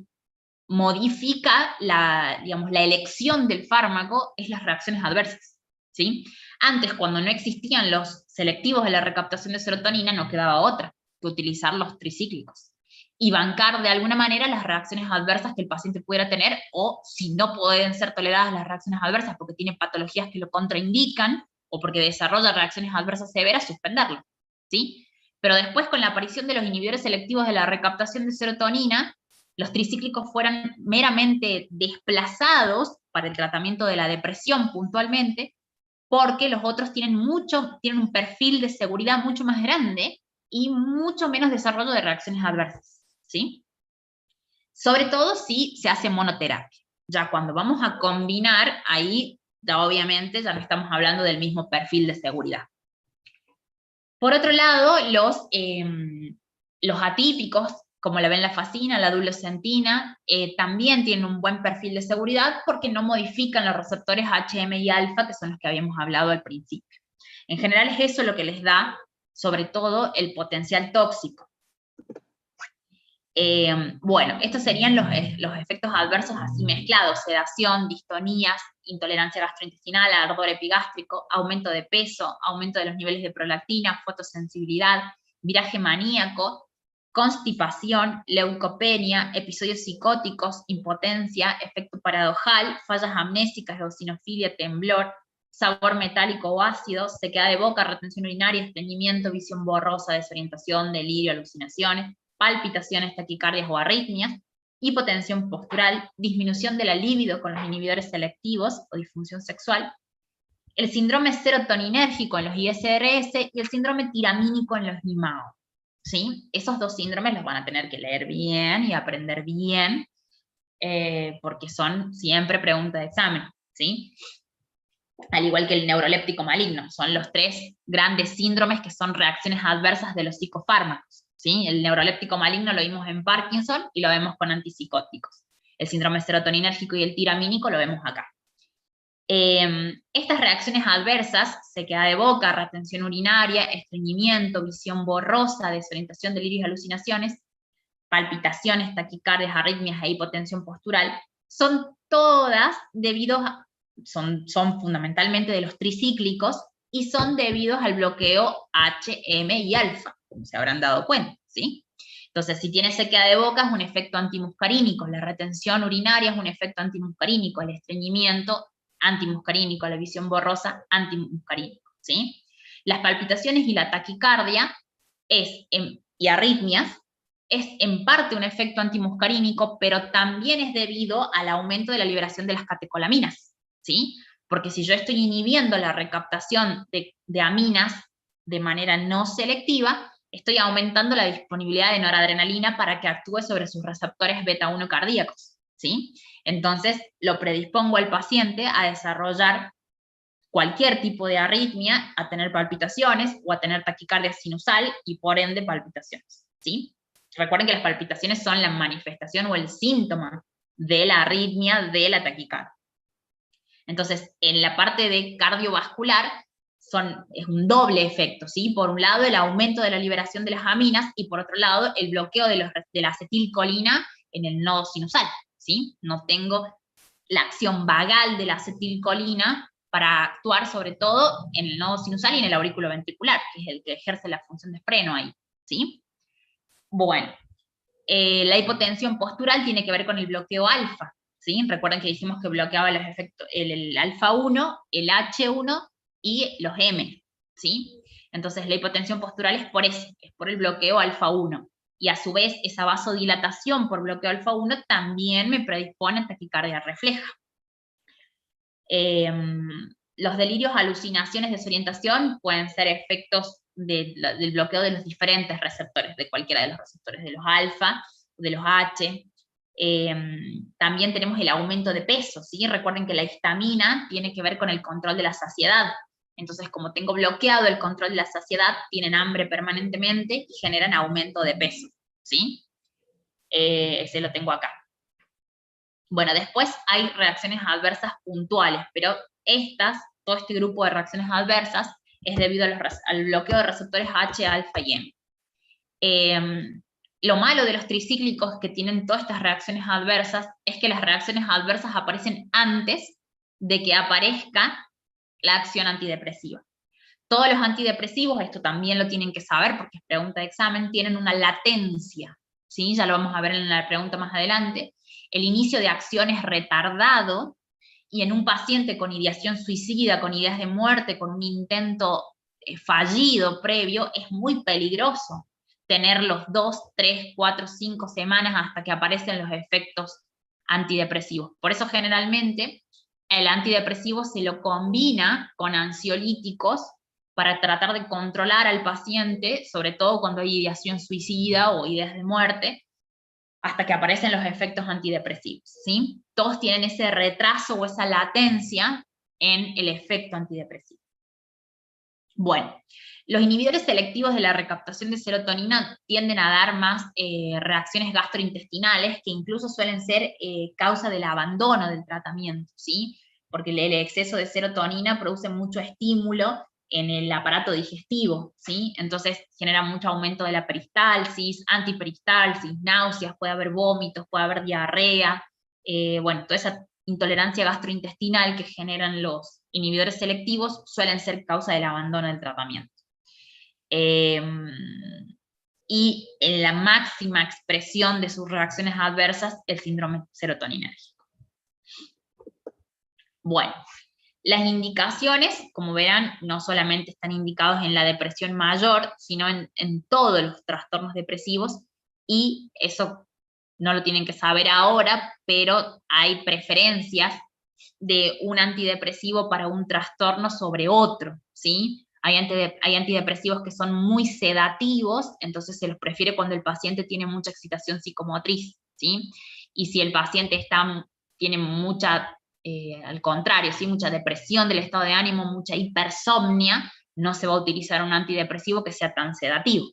modifica la elección del fármaco es las reacciones adversas, ¿sí? Antes, cuando no existían los selectivos de la recaptación de serotonina, no quedaba otra que utilizar los tricíclicos y bancar de alguna manera las reacciones adversas que el paciente pudiera tener, o si no pueden ser toleradas las reacciones adversas porque tienen patologías que lo contraindican o porque desarrolla reacciones adversas severas, suspenderlo, ¿sí? Pero después, con la aparición de los inhibidores selectivos de la recaptación de serotonina, los tricíclicos fueron meramente desplazados para el tratamiento de la depresión puntualmente, porque los otros tienen un perfil de seguridad mucho más grande y mucho menos desarrollo de reacciones adversas, ¿sí? Sobre todo si se hace monoterapia. Ya cuando vamos a combinar, ahí ya obviamente ya no estamos hablando del mismo perfil de seguridad. Por otro lado, los atípicos, como la venlafaxina, la duloxetina, también tienen un buen perfil de seguridad porque no modifican los receptores HM y alfa, que son los que habíamos hablado al principio. En general es eso lo que les da, sobre todo, el potencial tóxico. Bueno, estos serían los efectos adversos así mezclados: sedación, distonías, intolerancia gastrointestinal, ardor epigástrico, aumento de peso, aumento de los niveles de prolactina, fotosensibilidad, viraje maníaco, constipación, leucopenia, episodios psicóticos, impotencia, efecto paradojal, fallas amnésicas, eosinofilia, temblor, sabor metálico o ácido, sequedad de boca, retención urinaria, estreñimiento, visión borrosa, desorientación, delirio, alucinaciones, palpitaciones, taquicardias o arritmias, hipotensión postural, disminución de la libido con los inhibidores selectivos o disfunción sexual, el síndrome serotoninérgico en los ISRS y el síndrome tiramínico en los IMAO. ¿Sí? Esos dos síndromes los van a tener que leer bien y aprender bien, porque son siempre preguntas de examen, ¿sí? Al igual que el neuroléptico maligno, son los 3 grandes síndromes que son reacciones adversas de los psicofármacos, ¿sí? El neuroléptico maligno lo vimos en Parkinson y lo vemos con antipsicóticos. El síndrome serotoninérgico y el tiramínico lo vemos acá. Estas reacciones adversas, sequedad de boca, retención urinaria, estreñimiento, visión borrosa, desorientación, delirios y alucinaciones, palpitaciones, taquicardias, arritmias e hipotensión postural, son todas debidos a, son fundamentalmente de los tricíclicos y son debidos al bloqueo H, M y alfa, como se habrán dado cuenta, ¿sí? Entonces, si tiene sequedad de boca es un efecto antimuscarínico, la retención urinaria es un efecto antimuscarínico, el estreñimiento antimuscarínico, la visión borrosa antimuscarínico, ¿sí? Las palpitaciones y la taquicardia y arritmias es en parte un efecto antimuscarínico, pero también es debido al aumento de la liberación de las catecolaminas, ¿sí? Porque si yo estoy inhibiendo la recaptación de aminas de manera no selectiva, estoy aumentando la disponibilidad de noradrenalina para que actúe sobre sus receptores beta-1 cardíacos, ¿sí? Entonces, lo predispongo al paciente a desarrollar cualquier tipo de arritmia, a tener palpitaciones o a tener taquicardia sinusal y por ende palpitaciones, ¿sí? Recuerden que las palpitaciones son la manifestación o el síntoma de la arritmia, de la taquicardia. Entonces, en la parte de cardiovascular, es un doble efecto, ¿sí? Por un lado, el aumento de la liberación de las aminas, y por otro lado, el bloqueo de la acetilcolina en el nodo sinusal, ¿sí? No tengo la acción vagal de la acetilcolina para actuar sobre todo en el nodo sinusal y en el aurículo ventricular, que es el que ejerce la función de freno ahí, ¿sí? Bueno, la hipotensión postural tiene que ver con el bloqueo alfa, ¿sí? Recuerden que dijimos que bloqueaba los efectos, el alfa 1, el H1 y los M, ¿sí? Entonces la hipotensión postural es por eso, es por el bloqueo alfa 1. Y a su vez esa vasodilatación por bloqueo alfa 1 también me predispone a taquicardia refleja. Los delirios, alucinaciones, desorientación pueden ser efectos del bloqueo de los diferentes receptores, de cualquiera de los receptores, de los alfa, de los H. También tenemos el aumento de peso, ¿sí? Recuerden que la histamina tiene que ver con el control de la saciedad. Entonces, como tengo bloqueado el control de la saciedad, tienen hambre permanentemente y generan aumento de peso, ¿sí? Ese lo tengo acá. Bueno, después hay reacciones adversas puntuales, pero todo este grupo de reacciones adversas es debido al bloqueo de receptores H, alfa y M. Lo malo de los tricíclicos que tienen todas estas reacciones adversas es que las reacciones adversas aparecen antes de que aparezca la acción antidepresiva. Todos los antidepresivos, esto también lo tienen que saber porque es pregunta de examen, tienen una latencia, ¿sí? Ya lo vamos a ver en la pregunta más adelante. El inicio de acción es retardado, y en un paciente con ideación suicida, con ideas de muerte, con un intento fallido previo, es muy peligroso tener los 2, 3, 4, 5 semanas hasta que aparecen los efectos antidepresivos. Por eso generalmente el antidepresivo se lo combina con ansiolíticos para tratar de controlar al paciente, sobre todo cuando hay ideación suicida o ideas de muerte, hasta que aparecen los efectos antidepresivos, ¿sí? Todos tienen ese retraso o esa latencia en el efecto antidepresivo. Bueno, los inhibidores selectivos de la recaptación de serotonina tienden a dar más reacciones gastrointestinales, que incluso suelen ser causa del abandono del tratamiento, ¿sí? Porque el exceso de serotonina produce mucho estímulo en el aparato digestivo, ¿sí? Entonces genera mucho aumento de la peristalsis, antiperistalsis, náuseas, puede haber vómitos, puede haber diarrea, bueno, toda esa intolerancia gastrointestinal que generan los inhibidores selectivos suelen ser causa del abandono del tratamiento. Y en la máxima expresión de sus reacciones adversas, el síndrome serotoninérgico. Bueno, las indicaciones, como verán, no solamente están indicados en la depresión mayor, sino en todos los trastornos depresivos, y eso no lo tienen que saber ahora, pero hay preferencias de un antidepresivo para un trastorno sobre otro, ¿sí? Hay antidepresivos que son muy sedativos, entonces se los prefiere cuando el paciente tiene mucha excitación psicomotriz, ¿sí? Y si el paciente tiene mucha, al contrario, ¿sí? Mucha depresión del estado de ánimo, mucha hipersomnia, no se va a utilizar un antidepresivo que sea tan sedativo,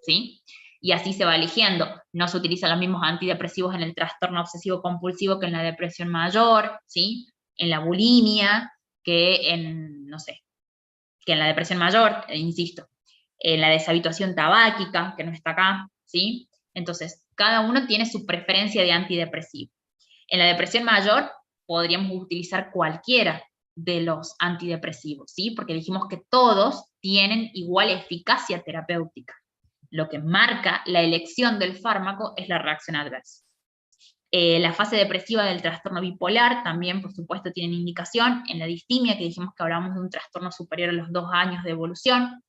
¿sí? Y así se va eligiendo. No se utilizan los mismos antidepresivos en el trastorno obsesivo compulsivo que en la depresión mayor, ¿sí? En la bulimia, que en, no sé, que en la depresión mayor, insisto, en la deshabituación tabáquica, que no está acá, ¿sí? Entonces, cada uno tiene su preferencia de antidepresivo. En la depresión mayor podríamos utilizar cualquiera de los antidepresivos, ¿sí? Porque dijimos que todos tienen igual eficacia terapéutica. Lo que marca la elección del fármaco es la reacción adversa. La fase depresiva del trastorno bipolar también, por supuesto, tienen indicación. En la distimia, que dijimos que hablábamos de un trastorno superior a los 2 años de evolución.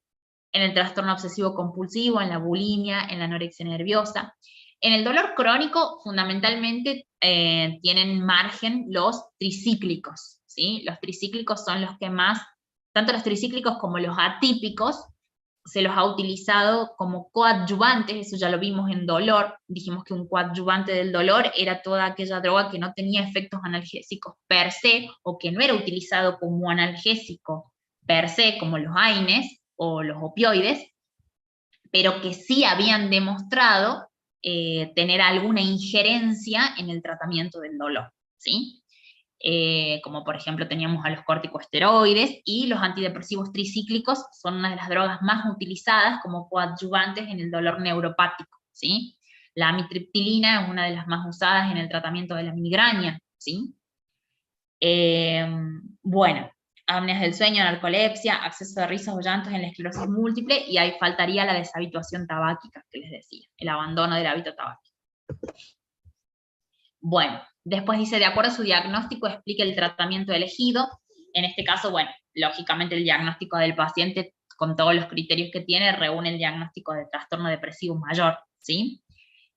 En el trastorno obsesivo compulsivo, en la bulimia, en la anorexia nerviosa. En el dolor crónico, fundamentalmente, tienen margen los tricíclicos, ¿sí? Los tricíclicos son los que más, tanto los tricíclicos como los atípicos, se los ha utilizado como coadyuvantes, eso ya lo vimos en dolor, dijimos que un coadyuvante del dolor era toda aquella droga que no tenía efectos analgésicos per se, o que no era utilizado como analgésico per se, como los AINES o los opioides, pero que sí habían demostrado tener alguna injerencia en el tratamiento del dolor, ¿sí? Como por ejemplo teníamos a los corticosteroides, y los antidepresivos tricíclicos son una de las drogas más utilizadas como coadyuvantes en el dolor neuropático, ¿sí? La amitriptilina es una de las más usadas en el tratamiento de la migraña, ¿sí? Bueno, apneas del sueño, narcolepsia, acceso de risas o llantos en la esclerosis múltiple, y ahí faltaría la deshabituación tabáquica que les decía, el abandono del hábito tabáquico. Bueno, después dice, de acuerdo a su diagnóstico, explique el tratamiento elegido. En este caso, bueno, lógicamente el diagnóstico del paciente, con todos los criterios que tiene, reúne el diagnóstico de trastorno depresivo mayor, ¿sí?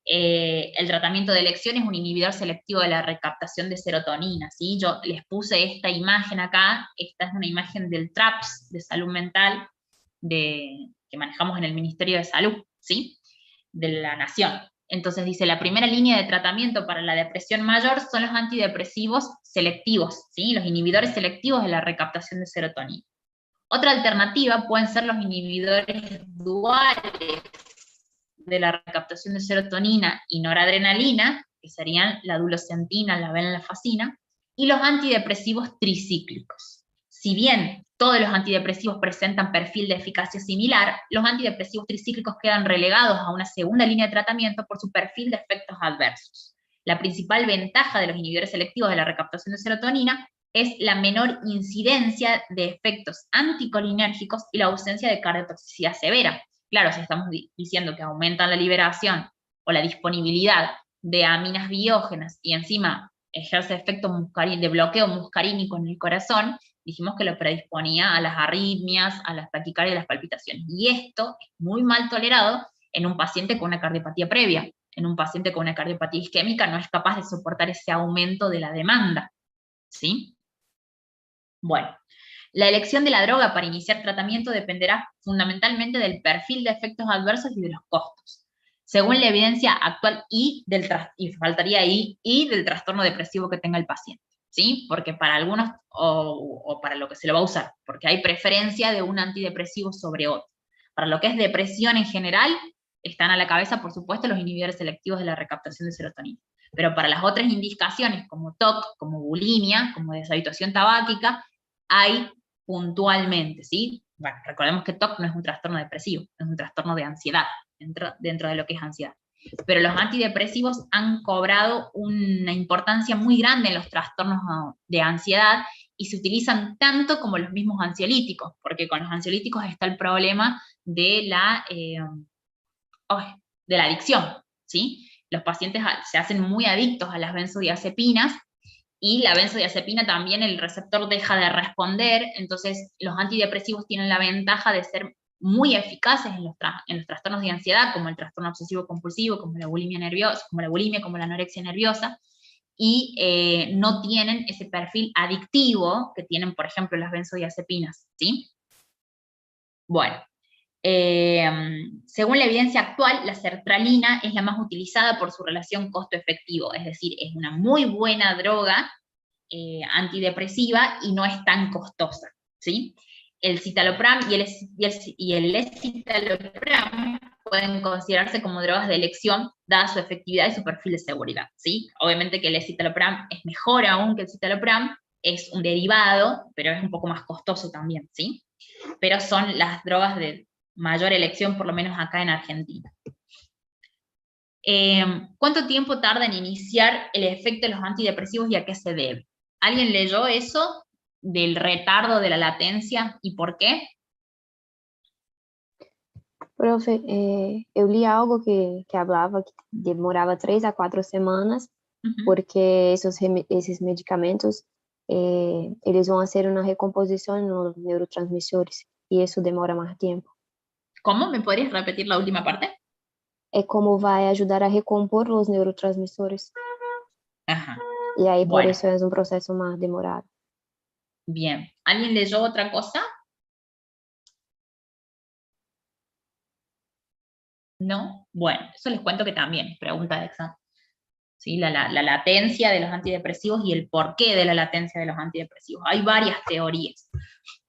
El tratamiento de elección es un inhibidor selectivo de la recaptación de serotonina, ¿sí? Yo les puse esta imagen acá, esta es una imagen del TRAPS de salud mental que manejamos en el Ministerio de Salud, ¿sí? De la Nación. Entonces dice, la primera línea de tratamiento para la depresión mayor son los antidepresivos selectivos, ¿sí? Los inhibidores selectivos de la recaptación de serotonina. Otra alternativa pueden ser los inhibidores duales de la recaptación de serotonina y noradrenalina, que serían la duloxetina, la venlafaxina, y los antidepresivos tricíclicos. Si bien todos los antidepresivos presentan perfil de eficacia similar, los antidepresivos tricíclicos quedan relegados a una segunda línea de tratamiento por su perfil de efectos adversos. La principal ventaja de los inhibidores selectivos de la recaptación de serotonina es la menor incidencia de efectos anticolinérgicos y la ausencia de cardiotoxicidad severa. Claro, si estamos diciendo que aumentan la liberación o la disponibilidad de aminas biógenas y encima ejerce efecto de bloqueo muscarínico en el corazón, dijimos que lo predisponía a las arritmias, a las taquicardias y a las palpitaciones. Y esto es muy mal tolerado en un paciente con una cardiopatía previa. En un paciente con una cardiopatía isquémica no es capaz de soportar ese aumento de la demanda, ¿sí? Bueno, la elección de la droga para iniciar tratamiento dependerá fundamentalmente del perfil de efectos adversos y de los costos, según la evidencia actual y del trastorno depresivo que tenga el paciente, ¿sí? Porque para algunos, o para lo que se lo va a usar, porque hay preferencia de un antidepresivo sobre otro. Para lo que es depresión en general, están a la cabeza, por supuesto, los inhibidores selectivos de la recaptación de serotonina. Pero para las otras indicaciones, como TOC, como bulimia, como deshabituación tabáquica, hay puntualmente, ¿sí? Bueno, recordemos que TOC no es un trastorno depresivo, es un trastorno de ansiedad, dentro de lo que es ansiedad. Pero los antidepresivos han cobrado una importancia muy grande en los trastornos de ansiedad y se utilizan tanto como los mismos ansiolíticos, porque con los ansiolíticos está el problema de la adicción, ¿sí? Los pacientes se hacen muy adictos a las benzodiazepinas, y la benzodiazepina también el receptor deja de responder, entonces los antidepresivos tienen la ventaja de ser muy eficaces en los trastornos de ansiedad, como el trastorno obsesivo compulsivo, como la bulimia nerviosa, como la anorexia nerviosa, y no tienen ese perfil adictivo que tienen, por ejemplo, las benzodiazepinas, ¿sí? Bueno, según la evidencia actual, la sertralina es la más utilizada por su relación costo-efectivo, es decir, es una muy buena droga antidepresiva y no es tan costosa, ¿sí? El citalopram y el escitalopram pueden considerarse como drogas de elección, dada su efectividad y su perfil de seguridad, ¿sí? Obviamente que el escitalopram es mejor aún que el citalopram, es un derivado, pero es un poco más costoso también, ¿sí? Pero son las drogas de mayor elección, por lo menos acá en Argentina. ¿Cuánto tiempo tarda en iniciar el efecto de los antidepresivos y a qué se debe? ¿Alguien leyó eso del retardo de la latencia y por qué? Profe, eu li algo que falava que demorava 3 a 4 semanas, porque esses medicamentos, eles vão fazer uma recomposição nos neurotransmissores, e isso demora mais tempo. ¿Cómo? ¿Me podrías repetir la última parte? É como vai ajudar a recompor os neurotransmissores. Ajá. E aí, por Bueno. isso, é um processo mais demorado. Bien. ¿Alguien leyó otra cosa? ¿No? Bueno, eso les cuento que también es pregunta de examen. ¿Sí? La latencia de los antidepresivos y el porqué de la latencia de los antidepresivos. Hay varias teorías.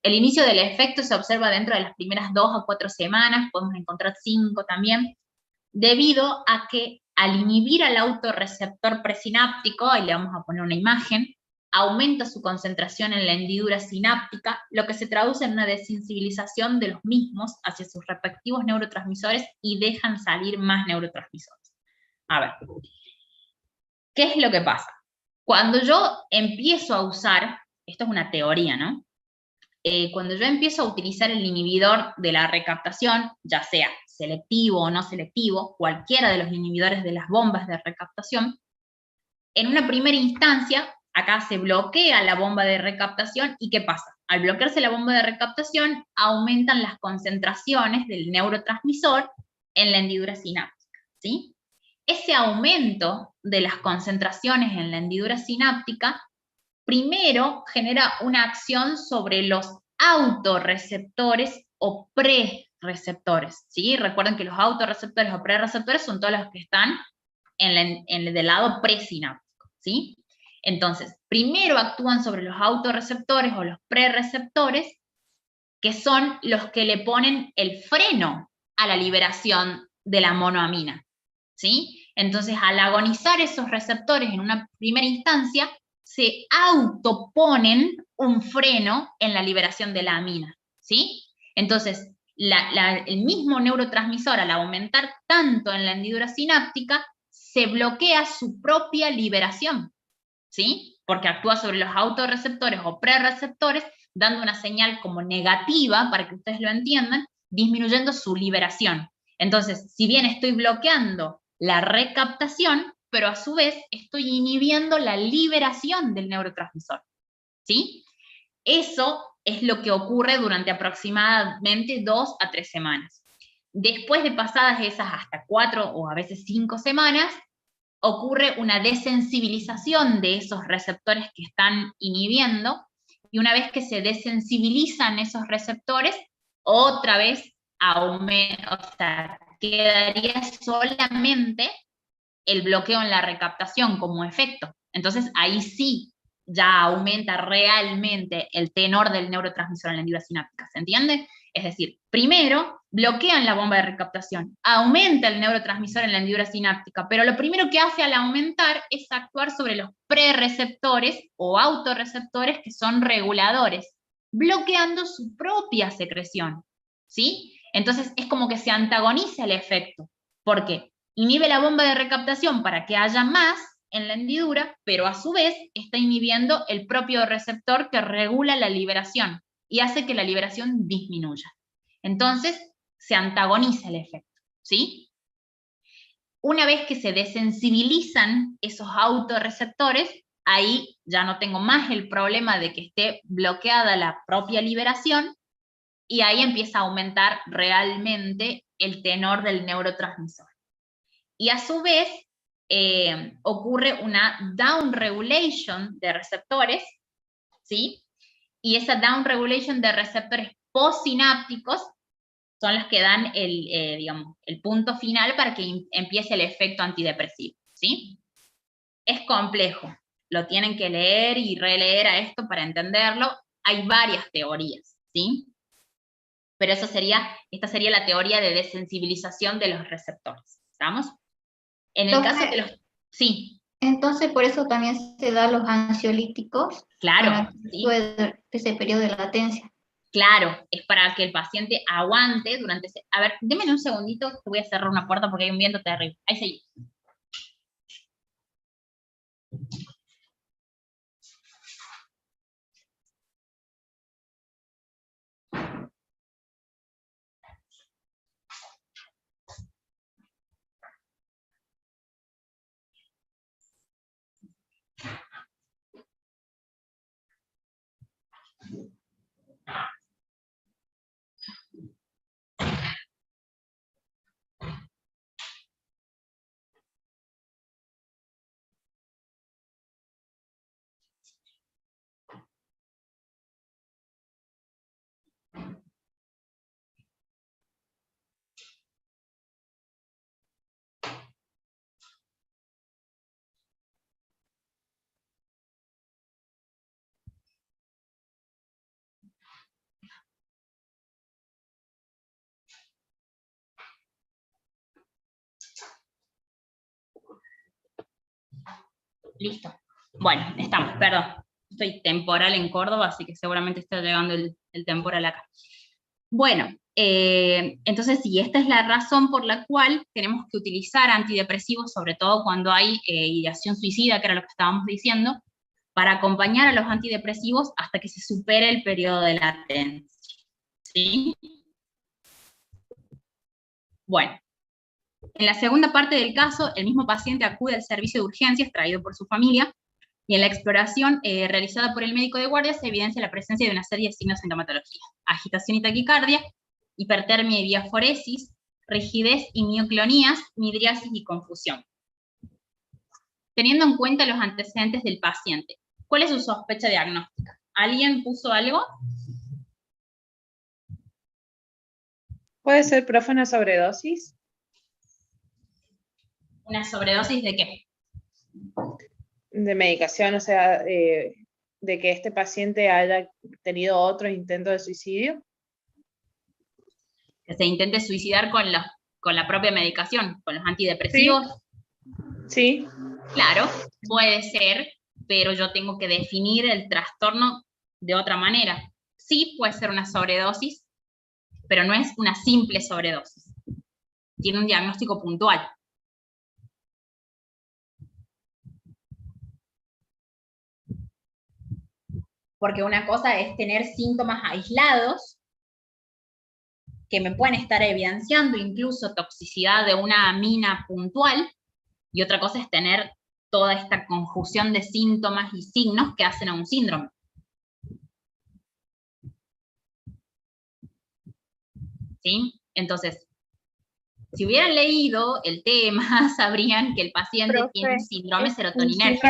El inicio del efecto se observa dentro de las primeras 2 a 4 semanas, podemos encontrar 5 también, debido a que al inhibir al autorreceptor presináptico, ahí le vamos a poner una imagen, aumenta su concentración en la hendidura sináptica, lo que se traduce en una desensibilización de los mismos hacia sus respectivos neurotransmisores y dejan salir más neurotransmisores. A ver, ¿qué es lo que pasa? Cuando yo empiezo a usar, esto es una teoría, ¿no? Cuando yo empiezo a utilizar el inhibidor de la recaptación, ya sea selectivo o no selectivo, cualquiera de los inhibidores de las bombas de recaptación, en una primera instancia, acá se bloquea la bomba de recaptación, ¿y qué pasa? Al bloquearse la bomba de recaptación, aumentan las concentraciones del neurotransmisor en la hendidura sináptica, ¿sí? Ese aumento de las concentraciones en la hendidura sináptica primero genera una acción sobre los autorreceptores o prereceptores, ¿sí? Recuerden que los autorreceptores o prereceptores son todos los que están en el del lado presináptico, ¿sí? Entonces, primero actúan sobre los autorreceptores o los prereceptores, que son los que le ponen el freno a la liberación de la monoamina, ¿sí? Entonces, al agonizar esos receptores en una primera instancia, se autoponen un freno en la liberación de la amina, ¿sí? Entonces, el mismo neurotransmisor, al aumentar tanto en la hendidura sináptica, se bloquea su propia liberación, ¿sí? Porque actúa sobre los autorreceptores o prereceptores, dando una señal como negativa, para que ustedes lo entiendan, disminuyendo su liberación. Entonces, si bien estoy bloqueando la recaptación, pero a su vez estoy inhibiendo la liberación del neurotransmisor, ¿sí? Eso es lo que ocurre durante aproximadamente 2 a 3 semanas. Después de pasadas esas hasta 4 o a veces 5 semanas, ocurre una desensibilización de esos receptores que están inhibiendo, y una vez que se desensibilizan esos receptores, otra vez quedaría solamente el bloqueo en la recaptación como efecto. Entonces ahí sí ya aumenta realmente el tenor del neurotransmisor en la hendidura sináptica, ¿se entiende? Es decir, primero bloquean la bomba de recaptación, aumenta el neurotransmisor en la hendidura sináptica, pero lo primero que hace al aumentar es actuar sobre los prereceptores o autorreceptores que son reguladores, bloqueando su propia secreción, ¿sí? Entonces es como que se antagoniza el efecto, porque inhibe la bomba de recaptación para que haya más en la hendidura, pero a su vez está inhibiendo el propio receptor que regula la liberación y hace que la liberación disminuya. Entonces, se antagoniza el efecto, ¿sí? Una vez que se desensibilizan esos autorreceptores, ahí ya no tengo más el problema de que esté bloqueada la propia liberación, y ahí empieza a aumentar realmente el tenor del neurotransmisor. Y a su vez, ocurre una downregulation de receptores, ¿sí? Y esa downregulation de receptores postsinápticos son las que dan digamos, el punto final para que empiece el efecto antidepresivo, ¿sí? Es complejo, lo tienen que leer y releer a esto para entenderlo. Hay varias teorías, ¿sí? Pero esta sería la teoría de desensibilización de los receptores, ¿estamos? En el caso que los... Sí. Entonces, por eso también se da los ansiolíticos. Claro, ¿sí? Ese periodo de latencia. Claro, es para que el paciente aguante durante ese... A ver, démenme un segundito, que voy a cerrar una puerta porque hay un viento terrible. Ahí seguimos. Listo. Bueno, estamos, perdón. Estoy temporal en Córdoba, así que seguramente está llegando el temporal acá. Bueno, entonces sí, esta es la razón por la cual tenemos que utilizar antidepresivos, sobre todo cuando hay ideación suicida, que era lo que estábamos diciendo, para acompañar a los antidepresivos hasta que se supere el periodo de latencia. ¿Sí? Bueno. En la segunda parte del caso, el mismo paciente acude al servicio de urgencias traído por su familia, y en la exploración realizada por el médico de guardia se evidencia la presencia de una serie de signos de sintomatología: agitación y taquicardia, hipertermia y diaforesis, rigidez y mioclonías, midriasis y confusión. Teniendo en cuenta los antecedentes del paciente, ¿cuál es su sospecha diagnóstica? ¿Alguien puso algo? ¿Puede ser, profe, una sobredosis? ¿Una sobredosis de qué? De medicación, o sea, de que este paciente haya tenido otro intento de suicidio. Que se intente suicidar con la propia medicación, con los antidepresivos. Sí. Claro, puede ser, pero yo tengo que definir el trastorno de otra manera. Sí, puede ser una sobredosis, pero no es una simple sobredosis. Tiene un diagnóstico puntual. Porque una cosa es tener síntomas aislados, que me pueden estar evidenciando incluso toxicidad de una amina puntual, y otra cosa es tener toda esta conjunción de síntomas y signos que hacen a un síndrome. ¿Sí? Entonces, si hubieran leído el tema, sabrían que el paciente tiene un síndrome serotoninérgico.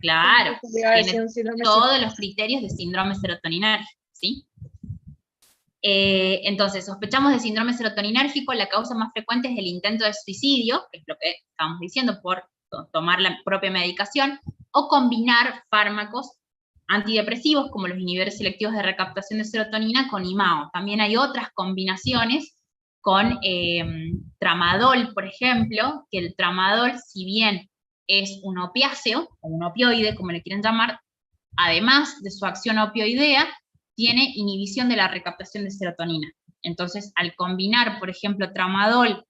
Claro, tiene todos los criterios de síndrome serotoninérgico, ¿sí? Entonces, sospechamos de síndrome serotoninérgico. La causa más frecuente es el intento de suicidio, que es lo que estábamos diciendo, por tomar la propia medicación, o combinar fármacos antidepresivos, como los inhibidores selectivos de recaptación de serotonina, con IMAO. También hay otras combinaciones con tramadol, por ejemplo, que el tramadol, si bien es un opiáceo, o un opioide, como le quieren llamar, además de su acción opioidea, tiene inhibición de la recaptación de serotonina. Entonces, al combinar, por ejemplo, tramadol,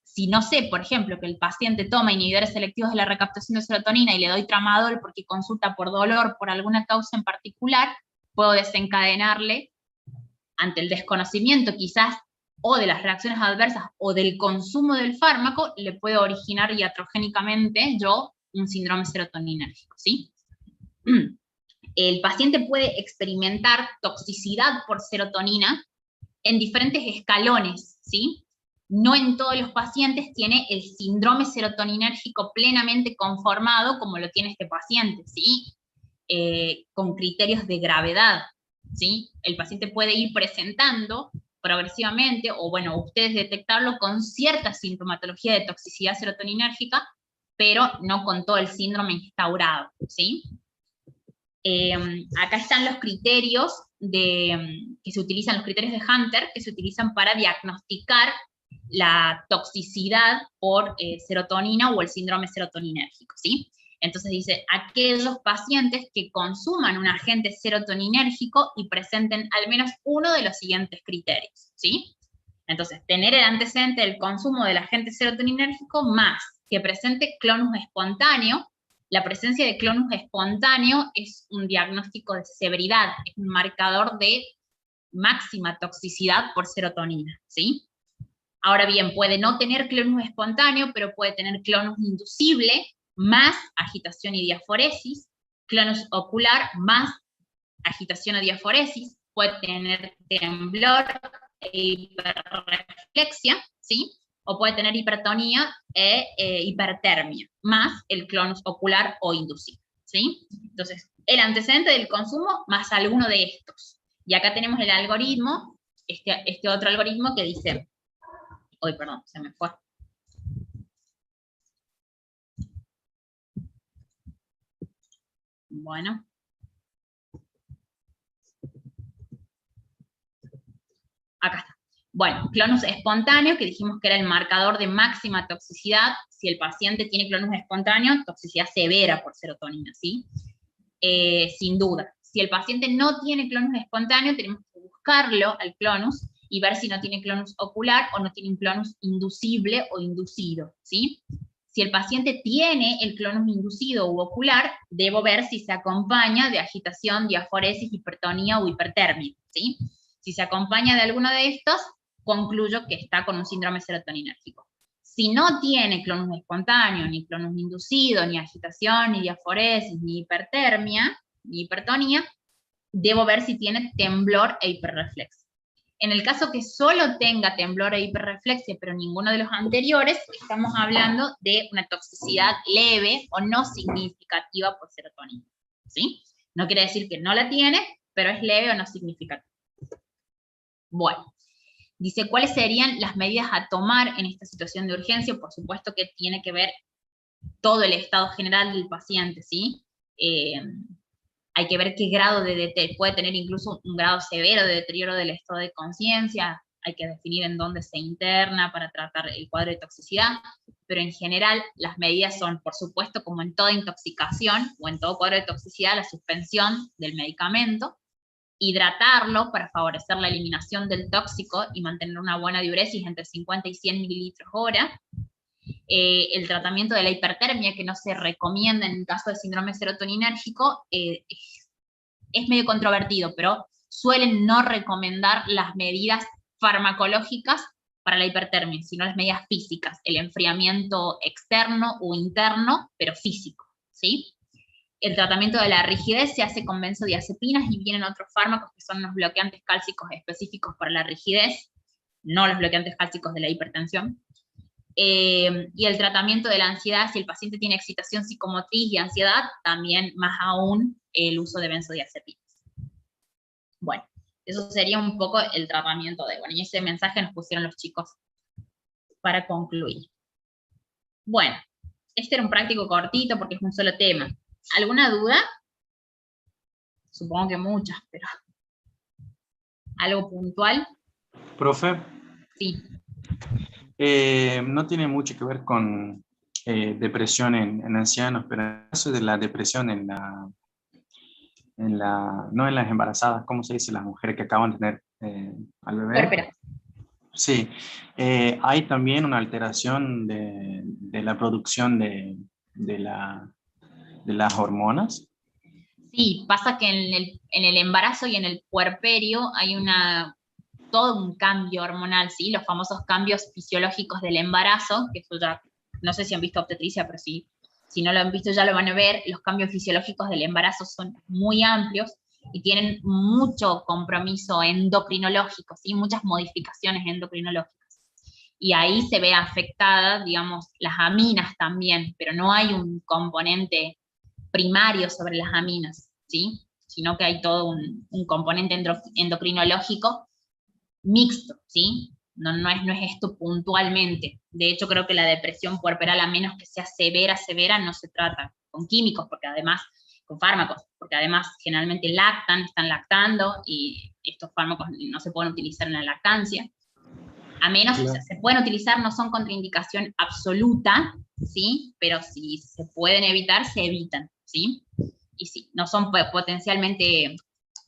si no sé, por ejemplo, que el paciente toma inhibidores selectivos de la recaptación de serotonina y le doy tramadol porque consulta por dolor, por alguna causa en particular, puedo desencadenarle, ante el desconocimiento quizás, o de las reacciones adversas, o del consumo del fármaco, le puedo originar iatrogénicamente yo un síndrome serotoninérgico, ¿sí? El paciente puede experimentar toxicidad por serotonina en diferentes escalones, ¿sí? no en todos los pacientes tiene el síndrome serotoninérgico plenamente conformado como lo tiene este paciente, ¿sí? Con criterios de gravedad, ¿sí? El paciente puede ir presentando progresivamente, o bueno, ustedes detectarlo con cierta sintomatología de toxicidad serotoninérgica, pero no con todo el síndrome instaurado, ¿sí? Acá están los criterios que se utilizan, los criterios de Hunter, que se utilizan para diagnosticar la toxicidad por serotonina o el síndrome serotoninérgico, ¿sí? Entonces dice, aquellos pacientes que consuman un agente serotoninérgico y presenten al menos uno de los siguientes criterios, ¿sí? Entonces, tener el antecedente del consumo del agente serotoninérgico más que presente clonus espontáneo. La presencia de clonus espontáneo es un diagnóstico de severidad, es un marcador de máxima toxicidad por serotonina, ¿sí? Ahora bien, puede no tener clonus espontáneo, pero puede tener clonus inducible, más agitación y diaforesis, clonus ocular más agitación o diaforesis, puede tener temblor e hiperreflexia, ¿sí? O puede tener hipertonía e hipertermia, más el clonus ocular o inducible, ¿sí? Entonces, el antecedente del consumo más alguno de estos. Y acá tenemos el algoritmo, este otro algoritmo que dice, perdón, se me fue. Bueno. Acá está. Bueno, clonus espontáneo, que dijimos que era el marcador de máxima toxicidad. Si el paciente tiene clonus espontáneo, toxicidad severa por serotonina, ¿sí? Sin duda. Si el paciente no tiene clonus espontáneo, tenemos que buscarlo al clonus y ver si no tiene clonus ocular o no tiene un clonus inducible o inducido, ¿sí? Si el paciente tiene el clonus inducido u ocular, debo ver si se acompaña de agitación, diaforesis, hipertonía o hipertermia, ¿sí? Si se acompaña de alguno de estos, concluyo que está con un síndrome serotoninérgico. Si no tiene clonus espontáneo, ni clonus inducido, ni agitación, ni diaforesis, ni hipertermia, ni hipertonía, debo ver si tiene temblor e hiperreflexia. En el caso que solo tenga temblor e hiperreflexia, pero ninguno de los anteriores, estamos hablando de una toxicidad leve o no significativa por serotonina, ¿sí? No quiere decir que no la tiene, pero es leve o no significativa. Bueno, dice, ¿cuáles serían las medidas a tomar en esta situación de urgencia? Por supuesto que tiene que ver todo el estado general del paciente, ¿sí? Hay que ver qué grado puede tener incluso un grado severo de deterioro del estado de conciencia, hay que definir en dónde se interna para tratar el cuadro de toxicidad, pero en general las medidas son, por supuesto, como en toda intoxicación o en todo cuadro de toxicidad, la suspensión del medicamento, hidratarlo para favorecer la eliminación del tóxico y mantener una buena diuresis entre 50 y 100 mililitros hora. El tratamiento de la hipertermia, que no se recomienda en el caso del síndrome serotoninérgico, es medio controvertido, pero suelen no recomendar las medidas farmacológicas para la hipertermia, sino las medidas físicas, el enfriamiento externo o interno, pero físico, ¿sí? El tratamiento de la rigidez se hace con benzodiazepinas y vienen otros fármacos que son los bloqueantes cálcicos específicos para la rigidez, no los bloqueantes cálcicos de la hipertensión. Y el tratamiento de la ansiedad, si el paciente tiene excitación psicomotriz y ansiedad, también más aún el uso de benzodiazepinas. Bueno, eso sería un poco el tratamiento de, bueno, y ese mensaje nos pusieron los chicos para concluir. Bueno, este era un práctico cortito porque es un solo tema. ¿Alguna duda? Supongo que muchas, pero ¿algo puntual? Profe. Sí. No tiene mucho que ver con depresión en ancianos, pero en el caso de la depresión no en las embarazadas, ¿cómo se dice? Las mujeres que acaban de tener al bebé. Espera. Sí, hay también una alteración de la producción de las hormonas. Sí, pasa que en el embarazo y en el puerperio hay todo un cambio hormonal, ¿sí? Los famosos cambios fisiológicos del embarazo, que eso ya, no sé si han visto obstetricia, pero si no lo han visto ya lo van a ver, los cambios fisiológicos del embarazo son muy amplios y tienen mucho compromiso endocrinológico, ¿sí? Muchas modificaciones endocrinológicas. y ahí se ve afectada, digamos, las aminas también, pero no hay un componente primario sobre las aminas, ¿sí? Sino que hay todo un componente endocrinológico mixto, ¿sí? No es esto puntualmente. De hecho, creo que la depresión puerperal, a menos que sea severa, no se trata con químicos, porque además, con fármacos, porque además generalmente están lactando, y estos fármacos no se pueden utilizar en la lactancia. A menos, o sea, se pueden utilizar, no son contraindicación absoluta, ¿sí? Pero si se pueden evitar, se evitan, ¿sí? Y sí, no son potencialmente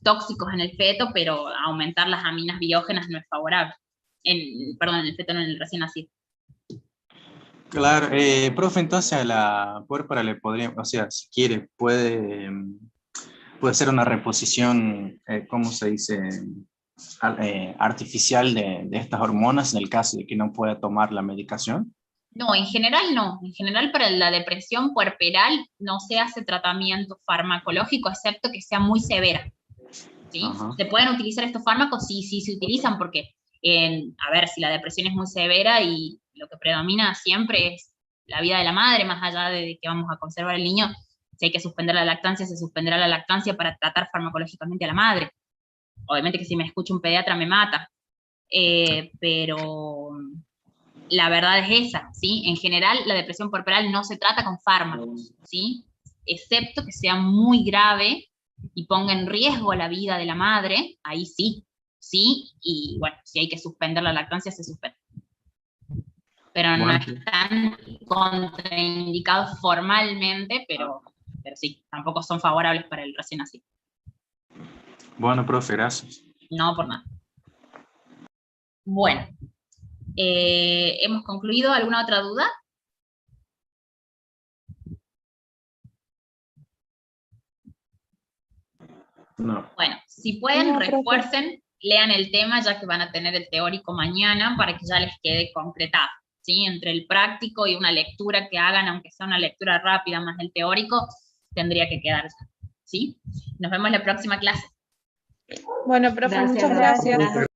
tóxicos en el feto, pero aumentar las aminas biógenas no es favorable. Perdón, en el feto, no, en el recién nacido. Claro, profe, entonces a la puérpera le podría, o sea, si quiere, puede hacer una reposición, ¿cómo se dice? Artificial de estas hormonas en el caso de que no pueda tomar la medicación. No, en general no. En general para la depresión puerperal no se hace tratamiento farmacológico, excepto que sea muy severa, ¿sí? ¿Se pueden utilizar estos fármacos? Sí, se utilizan porque, a ver, si la depresión es muy severa y lo que predomina siempre es la vida de la madre, más allá de que vamos a conservar al niño, si hay que suspender la lactancia, se suspenderá la lactancia para tratar farmacológicamente a la madre. Obviamente que si me escucha un pediatra me mata, pero la verdad es esa, ¿sí? En general, la depresión puerperal no se trata con fármacos, ¿sí? Excepto que sea muy grave y ponga en riesgo la vida de la madre, ahí sí, ¿sí? Y bueno, si hay que suspender la lactancia, se suspende. Pero no están contraindicados formalmente, pero sí, tampoco son favorables para el recién nacido. Bueno, profe, gracias. No, por nada. Bueno. ¿Hemos concluido? ¿Alguna otra duda? No. Bueno, si pueden, No, refuercen, lean el tema, ya que van a tener el teórico mañana, para que ya les quede concretado, ¿sí? Entre el práctico y una lectura que hagan, aunque sea una lectura rápida más el teórico, tendría que quedar ya, ¿sí? Nos vemos en la próxima clase. Bueno, profe, muchas gracias.